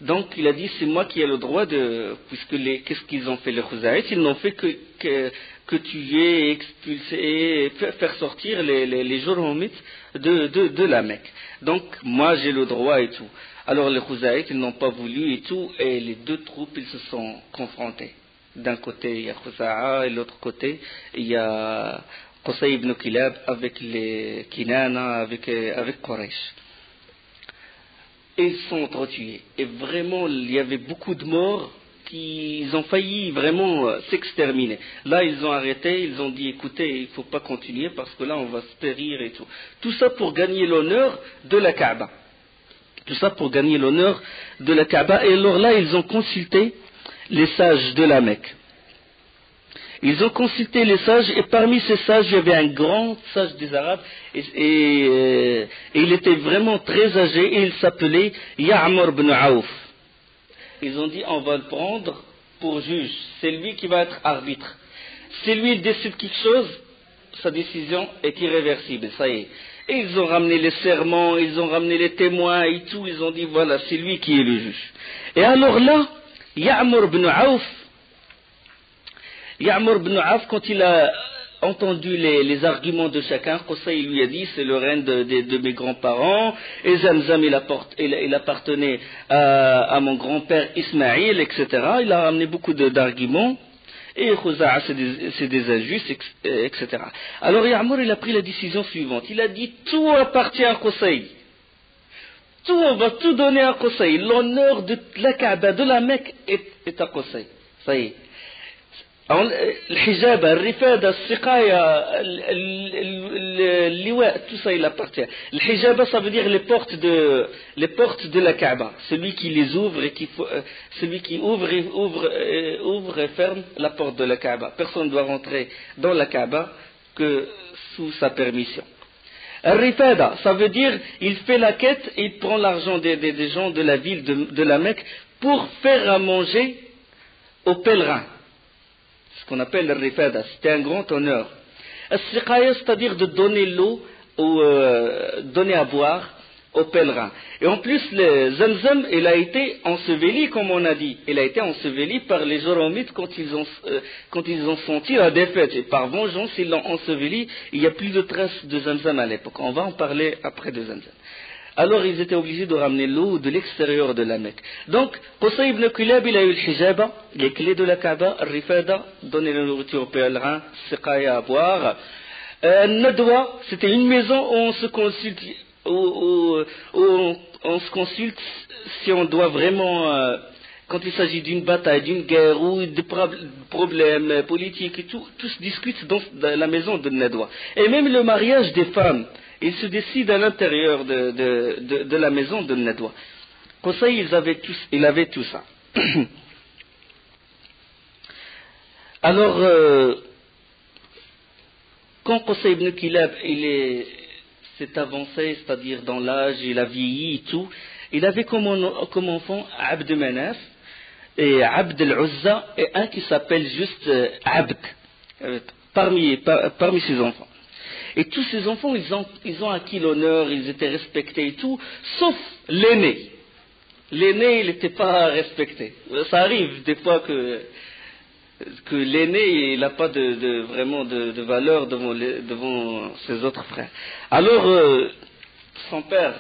Donc il a dit c'est moi qui ai le droit de, puisque qu'est-ce qu'ils ont fait les Khuzaïtes? Ils n'ont fait que tuer, expulser, faire sortir les Jorhomites de la Mecque. Donc moi j'ai le droit et tout. Alors les Khuzaïtes ils n'ont pas voulu et tout, et les deux troupes ils se sont confrontés. D'un côté il y a Khuza'a et de l'autre côté il y a Qusay ibn Kilab avec les Kinana, avec Quraysh. Et ils sont entretués. Et vraiment, il y avait beaucoup de morts ils ont failli vraiment s'exterminer. Là, ils ont arrêté, ils ont dit, écoutez, il ne faut pas continuer parce que là, on va se périr et tout. Tout ça pour gagner l'honneur de la Kaaba. Tout ça pour gagner l'honneur de la Kaaba. Et alors là, ils ont consulté les sages de la Mecque. Ils ont consulté les sages, et parmi ces sages, il y avait un grand sage des Arabes, et il était vraiment très âgé, et il s'appelait Ya'mur ibn Aouf. Ils ont dit, on va le prendre pour juge, c'est lui qui va être arbitre. Si lui il décide quelque chose, sa décision est irréversible, ça y est. Et ils ont ramené les serments, ils ont ramené les témoins et tout, ils ont dit, voilà, c'est lui qui est le juge. Et alors là, Ya'mur ibn Aouf, quand il a entendu les arguments de chacun, Qusay lui a dit c'est le règne de mes grands-parents, et Zamzam il appartenait à mon grand-père Ismaïl, etc. Il a ramené beaucoup d'arguments, et Khuza'a c'est des injustes, etc. Alors Ya'mur il a pris la décision suivante, il a dit tout appartient à Qusay. On va tout donner à Qusay. L'honneur de la Kaaba, de la Mecque est à Qusay. Ça y est. الحجاب الرفادة السقاية اللواء tout ça il appartient. الحجاب ça veut dire les portes de la Kaaba, celui qui les ouvre et celui qui ouvre et ferme la porte de la Kaaba. Personne ne doit rentrer dans la Kaaba que sous sa permission. Al-Rifada, ça veut dire il fait la quête et il prend l'argent des gens de la ville de la Mecque pour faire à manger aux pèlerins. Ce qu'on appelle le rifada, c'était un grand honneur. As-siqaya, c'est-à-dire de donner l'eau, donner à boire aux pèlerins. Et en plus, le Zamzam, il a été enseveli, comme on a dit. Il a été enseveli par les Joromites quand ils ont senti la défaite. Et par vengeance, ils l'ont enseveli. Il n'y a plus de traces de Zamzam à l'époque. On va en parler après de Zamzam. Alors ils étaient obligés de ramener l'eau de l'extérieur de la Mecque. Donc, Qusay ibn Kilab, il a eu le hijaba, les clés de la Kaaba, rifada, donner la nourriture aux pèlerins, siqaya à boire. Nadwa, c'était une maison où on se consulte, où on se consulte si on doit vraiment, quand il s'agit d'une bataille, d'une guerre ou de problèmes politiques et tout se discute dans la maison de Nadwa. Et même le mariage des femmes, il se décide à l'intérieur de la maison de Nadwa. Qusay, il avait tout ça. Alors, quand Qusay ibn Kilab, s'est avancé, c'est-à-dire dans l'âge, il a vieilli et tout, il avait comme enfant Abd Manaf et Abd al-Uzza et un qui s'appelle juste Abd, parmi ses enfants. Et tous ces enfants, ils ont acquis l'honneur, ils étaient respectés et tout, sauf l'aîné. L'aîné, il n'était pas respecté. Ça arrive des fois que l'aîné, il n'a pas vraiment de valeur devant ses autres frères. Alors, son père,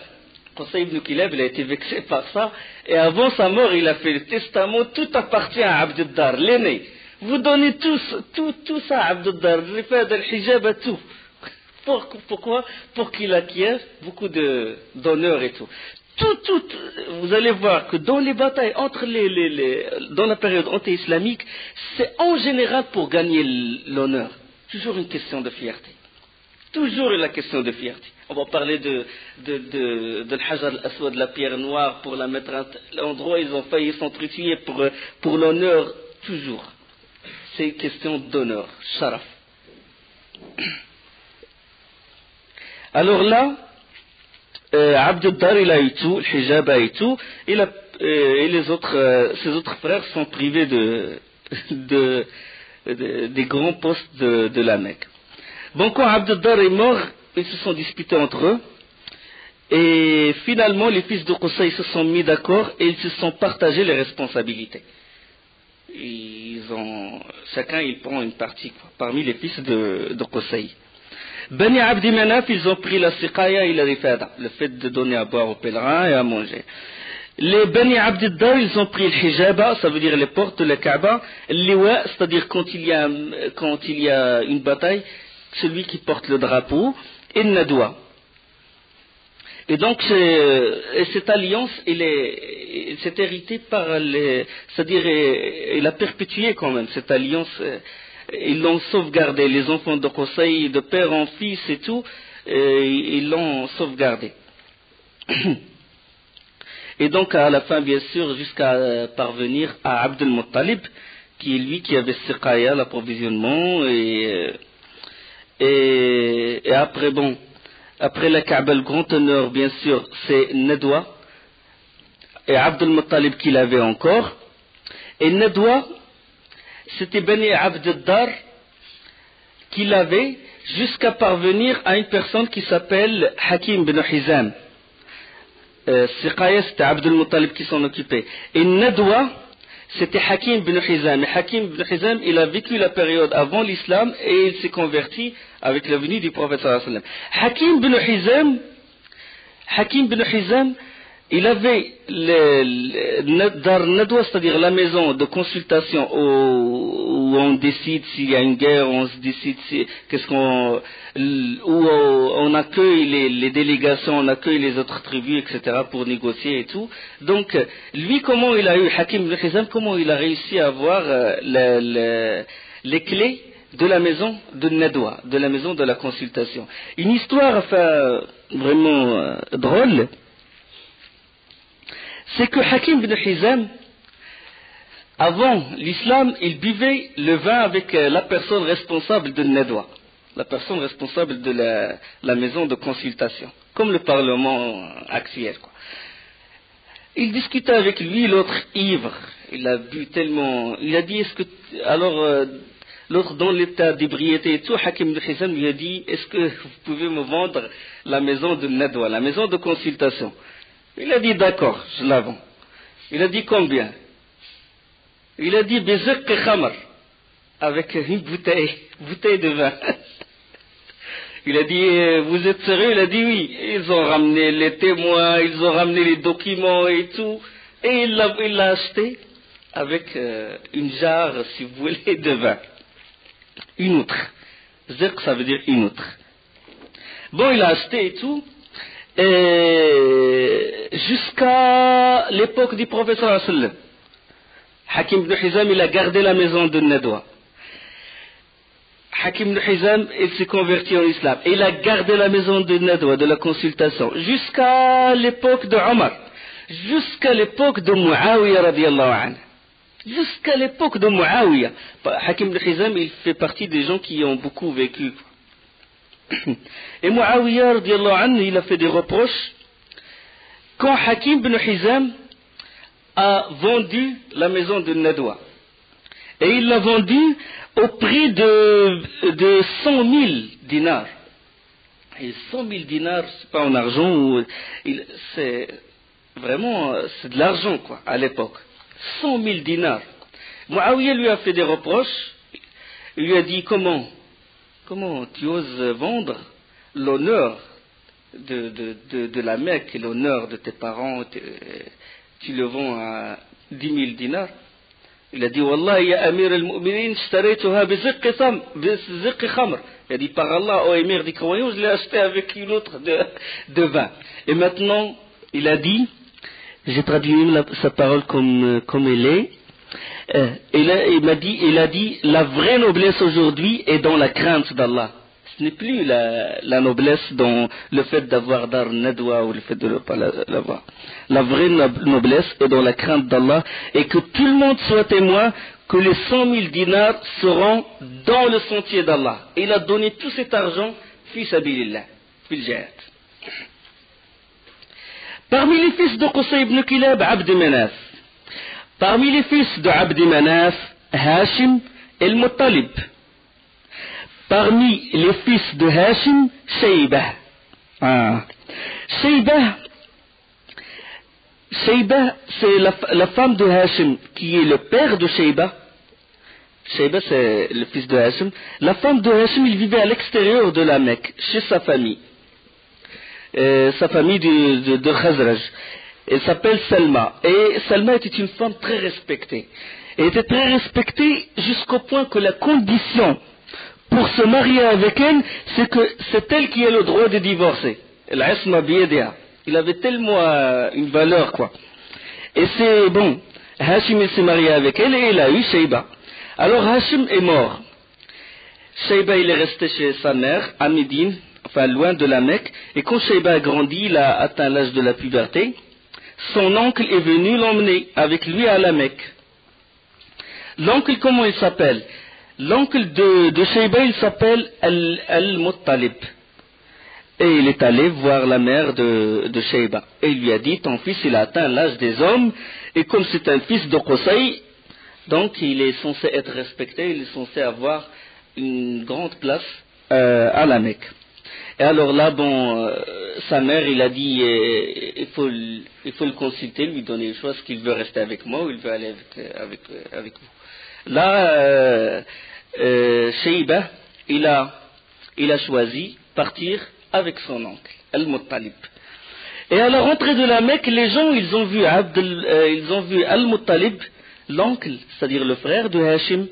Qusay ibn Kilab, il a été vexé par ça, et avant sa mort, il a fait le testament, tout appartient à Abd al-Dar, l'aîné. Vous donnez tout ça à Abd al-Dar, le rifad, le hijab, tout. Pourquoi? Pour qu'il acquiert beaucoup d'honneur et tout. Vous allez voir que dans les batailles dans la période anti-islamique, c'est en général pour gagner l'honneur. Toujours une question de fierté. Toujours la question de fierté. On va parler de l'Hajar al-Aswad, de la pierre noire, pour la mettre à l'endroit, ils ont failli s'entretuer pour l'honneur toujours. C'est une question d'honneur, sharaf. Alors là, Abd al-Dar, il a eu tout, le hijab a eu tout, et ses autres frères sont privés des grands postes de la Mecque. Bon, quand Abd al-Dar est mort, ils se sont disputés entre eux, et finalement les fils de Qusay se sont mis d'accord et ils se sont partagés les responsabilités. Chacun il prend une partie parmi les fils de Qusay. Bani Abdi Manaf, ils ont pris la siqaya et la rifada, le fait de donner à boire aux pèlerins et à manger. Les Bani Abd al-Dar, ils ont pris le hijaba, ça veut dire les portes de la Kaaba, l'iwa, c'est-à-dire quand il y a une bataille, celui qui porte le drapeau, et le nadwa. Et donc, cette alliance, elle est héritée par c'est-à-dire, elle a perpétué quand même, cette alliance, ils l'ont sauvegardée, les enfants de Qusay, de père en fils et tout, ils l'ont sauvegardée. Et donc, à la fin, bien sûr, jusqu'à parvenir à Abd al-Muttalib, qui est lui qui avait siqaya, l'approvisionnement, et après, bon, après la Kaaba, le grand honneur, bien sûr, c'est Nadwa, et Abd al-Muttalib qui l'avait encore. Et Nadwa, c'était Bani Abd al-Dar qui l'avait jusqu'à parvenir à une personne qui s'appelle Hakim bin Hizam. Siqaya, c'était Abd al-Muttalib qui s'en occupait. Et Nadwa, c'était Hakim bin Hizam. Et Hakim bin Hizam, il a vécu la période avant l'islam et il s'est converti avec la venue du prophète sallallahu alayhi wa sallam. Hakim bin Hizam, il avait Dar Nadwa, c'est-à-dire la maison de consultation où on décide s'il y a une guerre, on se décide où on accueille les délégations, on accueille les autres tribus, etc. pour négocier et tout. Donc, lui, comment il a eu, Hakim bin Hizam, comment il a réussi à avoir les clés de la maison de Nadwa, de la maison de la consultation. Une histoire, enfin, vraiment drôle, c'est que Hakim bin Hizam, avant l'islam, il buvait le vin avec la personne responsable de Nadwa, la personne responsable de la maison de consultation, comme le parlement actuel, quoi. Il discutait avec lui, l'autre ivre, il a bu tellement, il a dit, l'autre dans l'état d'ébriété et tout, Hakim bin Hizam lui a dit, est-ce que vous pouvez me vendre la maison de Nadwa, la maison de consultation? Il a dit, d'accord, je la vends. Il a dit, combien? Il a dit, Bezek Khamar, avec une bouteille de vin. Il a dit, vous êtes sérieux? Il a dit, oui. Ils ont ramené les témoins, ils ont ramené les documents et tout. Et il l'a acheté avec une jarre, si vous voulez, de vin. Une outre. Zerk, ça veut dire une outre. Bon, il a acheté et tout. Jusqu'à l'époque du prophète sallallahu alayhi wa sallam. Hakim bin Hizam, il a gardé la maison de Nadwa. Hakim bin Hizam, il s'est converti en islam. Et il a gardé la maison de Nadwa, de la consultation, jusqu'à l'époque de Omar, jusqu'à l'époque de Muawiyah radiyallahu anhu. Jusqu'à l'époque de Muawiyah. Hakim bin Hizam, il fait partie des gens qui ont beaucoup vécu. Et Muawiyah radiyallahu anhu, il a fait des reproches quand Hakim bin Hizam a vendu la maison de Nadwa. Et il l'a vendue au prix de 100 000 dinars. Et 100 000 dinars, c'est pas en argent, c'est vraiment, c'est de l'argent, quoi, à l'époque. 100 000 dinars. Muawiyah lui a fait des reproches. Il lui a dit, comment tu oses vendre l'honneur de la Mecque et l'honneur de tes parents, tu le vends à 10 000 dinars. Il a dit, Wallah, ya Amir al-Mu'minin, shtaraytuha biziqi khamr. Il a dit, par Allah, ô émir des croyants, je l'ai acheté avec une autre de vin. Et maintenant, il a dit, j'ai traduit sa parole comme elle est, il a dit, la vraie noblesse aujourd'hui est dans la crainte d'Allah. Ce n'est plus la noblesse dans le fait d'avoir Dar Nadwa ou le fait de ne pas l'avoir. La vraie noblesse est dans la crainte d'Allah et que tout le monde soit témoin que les 100 000 dinars seront dans le sentier d'Allah. Et il a donné tout cet argent, fi sabilillah, fil jihad. Parmi les fils de Qusay ibn Kilab, Abd Manaf. Parmi les fils de Abd Manaf, Hashim et Al-Muttalib. Parmi les fils de Hashim, Shaybah. Shaybah, c'est la femme de Hashim, qui est le père de Shaybah. Shaybah, c'est le fils de Hashim. La femme de Hashim, il vivait à l'extérieur de la Mecque, chez sa famille. Sa famille de Khazraj. Elle s'appelle Salma. Et Salma était une femme très respectée. Elle était très respectée jusqu'au point que la condition pour se marier avec elle, c'est que c'est elle qui a le droit de divorcer. L'asma biyadiha. Il avait tellement une valeur, quoi. Et c'est bon. Hashim s'est marié avec elle et il a eu Shaybah. Alors Hashim est mort. Shaybah, il est resté chez sa mère, à Médine, enfin loin de la Mecque. Et quand Shaybah a grandi, il a atteint l'âge de la puberté. Son oncle est venu l'emmener avec lui à la Mecque. L'oncle, comment il s'appelle? L'oncle de Shaybah, il s'appelle Al-Muttalib. Et il est allé voir la mère de Shaybah. Et il lui a dit, ton fils, il a atteint l'âge des hommes. Et comme c'est un fils de Qusay, donc il est censé être respecté, il est censé avoir une grande place à la Mecque. Et alors là, bon, sa mère, il a dit, il faut le consulter, lui donner le choix, est-ce qu'il veut rester avec moi ou il veut aller avec vous. Là, Shaybah, il a choisi partir avec son oncle, Al-Muttalib. Et à la rentrée de la Mecque, les gens, ils ont vu Al-Muttalib, l'oncle, c'est-à-dire le frère de Hashim.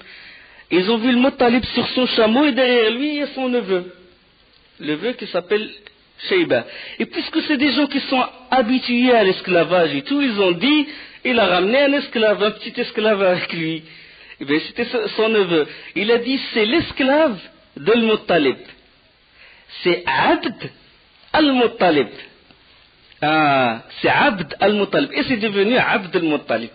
Ils ont vu Al-Muttalib sur son chameau et derrière lui, il y a son neveu. Le neveu qui s'appelle Shaybah. Et puisque c'est des gens qui sont habitués à l'esclavage et tout, ils ont dit, il a ramené un esclave, un petit esclave avec lui. Et bien, c'était son neveu. Il a dit, c'est l'esclave de Al-Muttalib. C'est Abd Al-Muttalib. C'est Abd Al-Muttalib. Et c'est devenu Abd Al-Muttalib.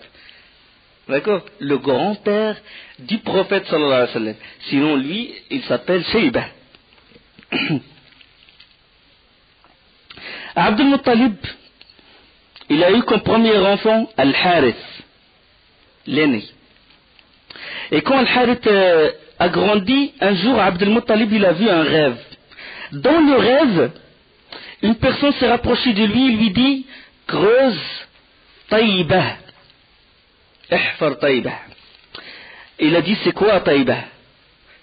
D'accord? Le grand-père du prophète sallallahu alayhi wa sallam. Sinon, lui, il s'appelle Shaybah. Abd Al-Muttalib, il a eu comme premier enfant Al-Harith, l'aîné. Et quand Al-Harith a grandi, un jour, Abd Al-Muttalib, il a vu un rêve. Dans le rêve, une personne s'est rapprochée de lui et lui dit, creuse Taïbah. Ihfar Taïbah. Il a dit, c'est quoi Taïbah?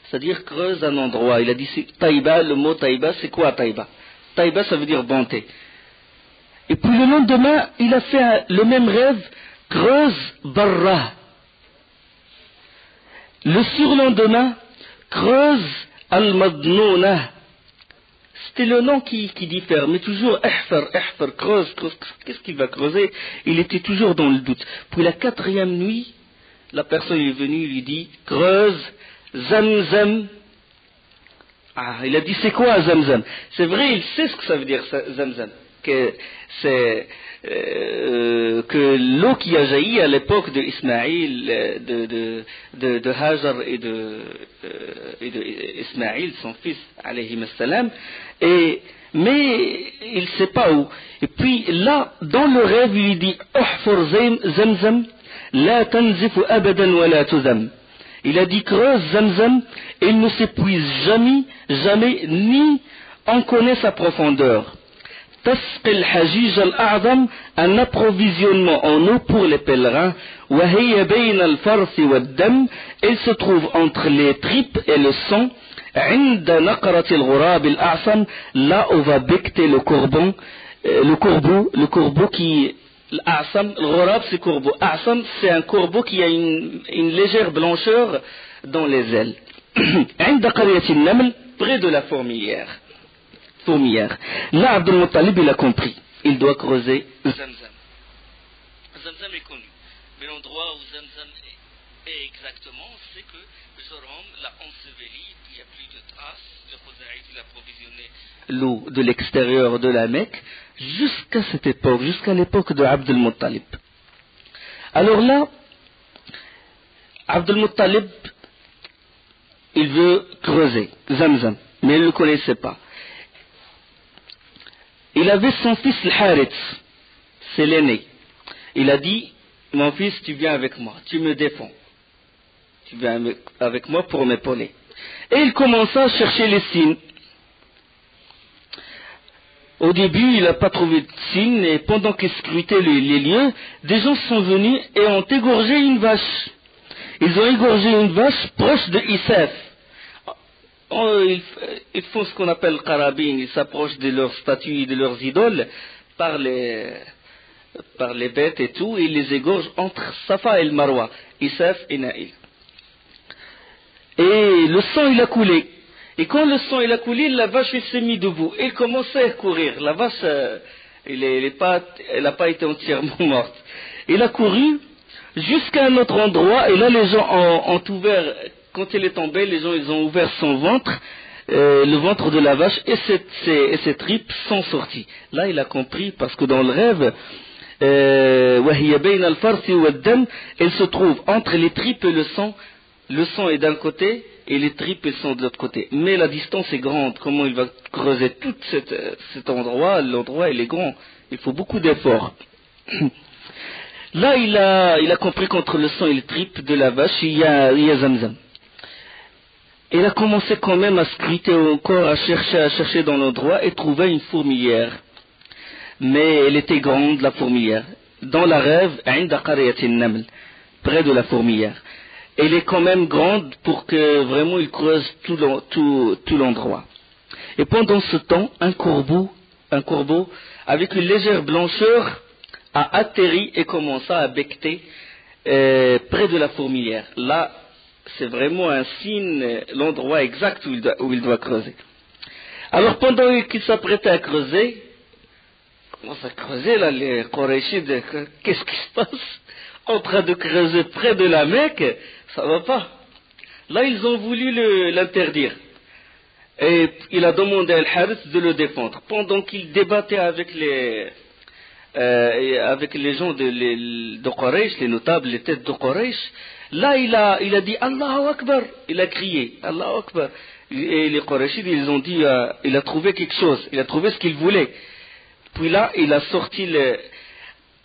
C'est-à-dire, creuse un endroit. Il a dit, Taïbah, le mot Taïbah, c'est quoi Taïbah? Taïbah, ça veut dire bonté. Et puis le lendemain, il a fait le même rêve, creuse Barra. Le surlendemain, creuse Al-Madnouna. C'était le nom qui diffère, mais toujours Ihfar, creuse, qu'est-ce qu'il va creuser? Il était toujours dans le doute. Puis la 4e nuit, la personne est venue, lui dit, creuse Zamzam. Il a dit, c'est quoi Zamzam? C'est vrai, il sait ce que ça veut dire Zamzam. Que c'est que l'eau qui a jailli à l'époque de Ismaïl, de Hajar et de Ismaïl, son fils, alayhi salam, mais il ne sait pas où. Et puis là, dans le rêve, il dit, Uhfur Zamzam, la tanzifu abadan wa la tuzam. Il a dit, creuse Zamzam, et il ne s'épuise jamais, ni on connaît sa profondeur. تسقي الحجيج الأعظم, un approvisionnement en eau pour les pèlerins. وهي بين الفرث والدم, elle se trouve entre les tripes et le sang. عند نقرة الغراب الأعصم, là où va becter le corbeau, le corbeau qui, l'A'sam, le ghurab c'est corbeau. A'sam c'est un corbeau qui a une légère blancheur dans les ailes. عند قرية النمل, près de la fourmilière. Là, Abd al-Muttalib, il a compris. Il doit creuser Zamzam. Zamzam est connu. Mais l'endroit où Zamzam est exactement, c'est que Joram l'a enseveli, il n'y a plus de traces. Le Khuza'id, il a provisionné l'eau de l'extérieur de la Mecque jusqu'à cette époque, jusqu'à l'époque de Abd al-Muttalib. Alors là, Abdul Muttalib, il veut creuser Zamzam, mais il ne le connaissait pas. Il avait son fils Al-Harith, c'est l'aîné. Il a dit, mon fils, tu viens avec moi, tu me défends. Tu viens avec moi pour m'épauler. Et il commença à chercher les signes. Au début, il n'a pas trouvé de signes, et pendant qu'il scrutait les lieux, des gens sont venus et ont égorgé une vache. Ils ont égorgé une vache proche de Isaf. Ils font ce qu'on appelle carabine, ils s'approchent de leurs statues et de leurs idoles par les bêtes et tout, et ils les égorgent entre Safa et le Marwa, Isaf et Naïl. Et le sang il a coulé. Et quand le sang il a coulé, la vache elle s'est mise debout. Et il commençait à courir. La vache, elle n'a pas été entièrement morte. Il a couru jusqu'à un autre endroit, et là les gens ont ouvert. Quand elle est tombée, les gens ils ont ouvert son ventre, le ventre de la vache, et ses tripes sont sorties. Là, il a compris, parce que dans le rêve, elle se trouve entre les tripes et le sang. Le sang est d'un côté, et les tripes elles sont de l'autre côté. Mais la distance est grande. Comment il va creuser tout cet endroit? L'endroit, il est grand. Il faut beaucoup d'efforts. Là, il a compris qu'entre le sang et les tripes de la vache, il y a Zamzam. Il a commencé quand même à scruter encore, à chercher dans l'endroit et trouver une fourmilière. Mais elle était grande, la fourmilière. Dans la rêve, près de la fourmilière. Elle est quand même grande pour que vraiment il creuse tout l'endroit. Et pendant ce temps, un corbeau, avec une légère blancheur, a atterri et commença à becqueter près de la fourmilière. Là, c'est vraiment un signe, l'endroit exact où il doit creuser. Alors pendant qu'il s'apprêtait à creuser, il commence à creuser là, les Qurayshides, qu'est-ce qui se passe? En train de creuser près de la Mecque, ça va pas. Là, ils ont voulu l'interdire. Et il a demandé à Al-Harith de le défendre. Pendant qu'il débattait avec les gens de Quraysh, les notables, les têtes de Quraysh, là il a dit Allahu Akbar, il a crié Allahu Akbar. Et les Qurayshides, ils ont dit il a trouvé quelque chose, il a trouvé ce qu'il voulait. Puis là, il a sorti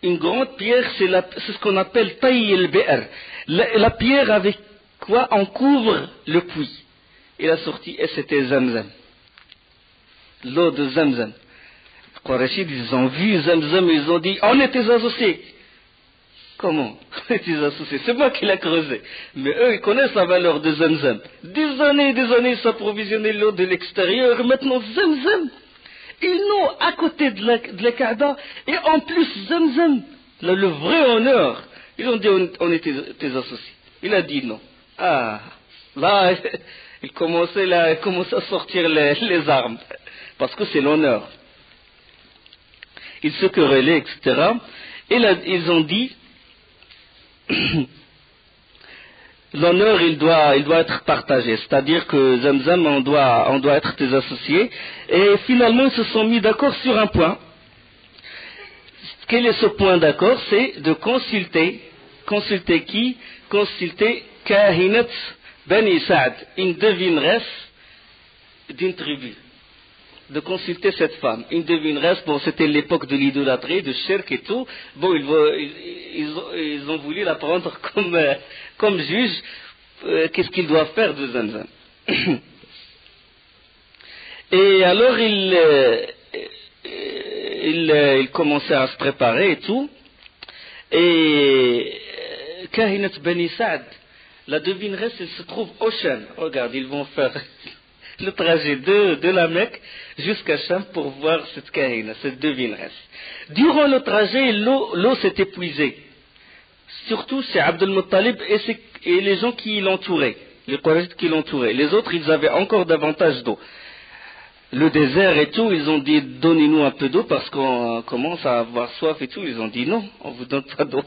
une grande pierre, c'est ce qu'on appelle Taï el-Be'er. La pierre avec quoi on couvre le puits. Il a sorti et c'était Zamzam. L'eau de Zamzam. Les Qurayshides, ils ont vu Zamzam, ils ont dit on est tes associés. Comment? On est tes associés. C'est moi qui l'ai creusé. Mais eux, ils connaissent la valeur de Zamzam. Des années, ils s'approvisionnaient l'eau de l'extérieur. Maintenant, Zamzam. Ils n'ont à côté de la Kaaba, et en plus Zamzam, le vrai honneur. Ils ont dit on est tes associés. Il a dit non. Ah, là, il commençait à sortir les armes, parce que c'est l'honneur. Ils se querellaient, etc. Et là, ils ont dit l'honneur, il doit être partagé. C'est-à-dire que Zamzam, on doit être tes associés. Et finalement, ils se sont mis d'accord sur un point. Quel est ce point d'accord? C'est de consulter qui? Consulter Kahinat Bani Sa'd, une devineresse d'une tribu. De consulter cette femme, une devineresse. Bon, c'était l'époque de l'idolâtrie, de shirk et tout. Bon, ils ont voulu la prendre comme juge. Qu'est-ce qu'il doit faire de Zamzam? Et alors il commençait à se préparer et tout. Et Kahinat Bani Sa'd, la devineresse, elle se trouve au Cham. Regarde, ils vont faire le trajet de la Mecque jusqu'à Cham pour voir cette Kahina, cette devineresse. Durant le trajet, l'eau s'est épuisée. Surtout chez Abdul Muttalib et les gens qui l'entouraient, les Qurayshites qui l'entouraient. Les autres, ils avaient encore davantage d'eau. Le désert et tout, ils ont dit donnez-nous un peu d'eau parce qu'on commence à avoir soif et tout. Ils ont dit non, on vous donne pas d'eau.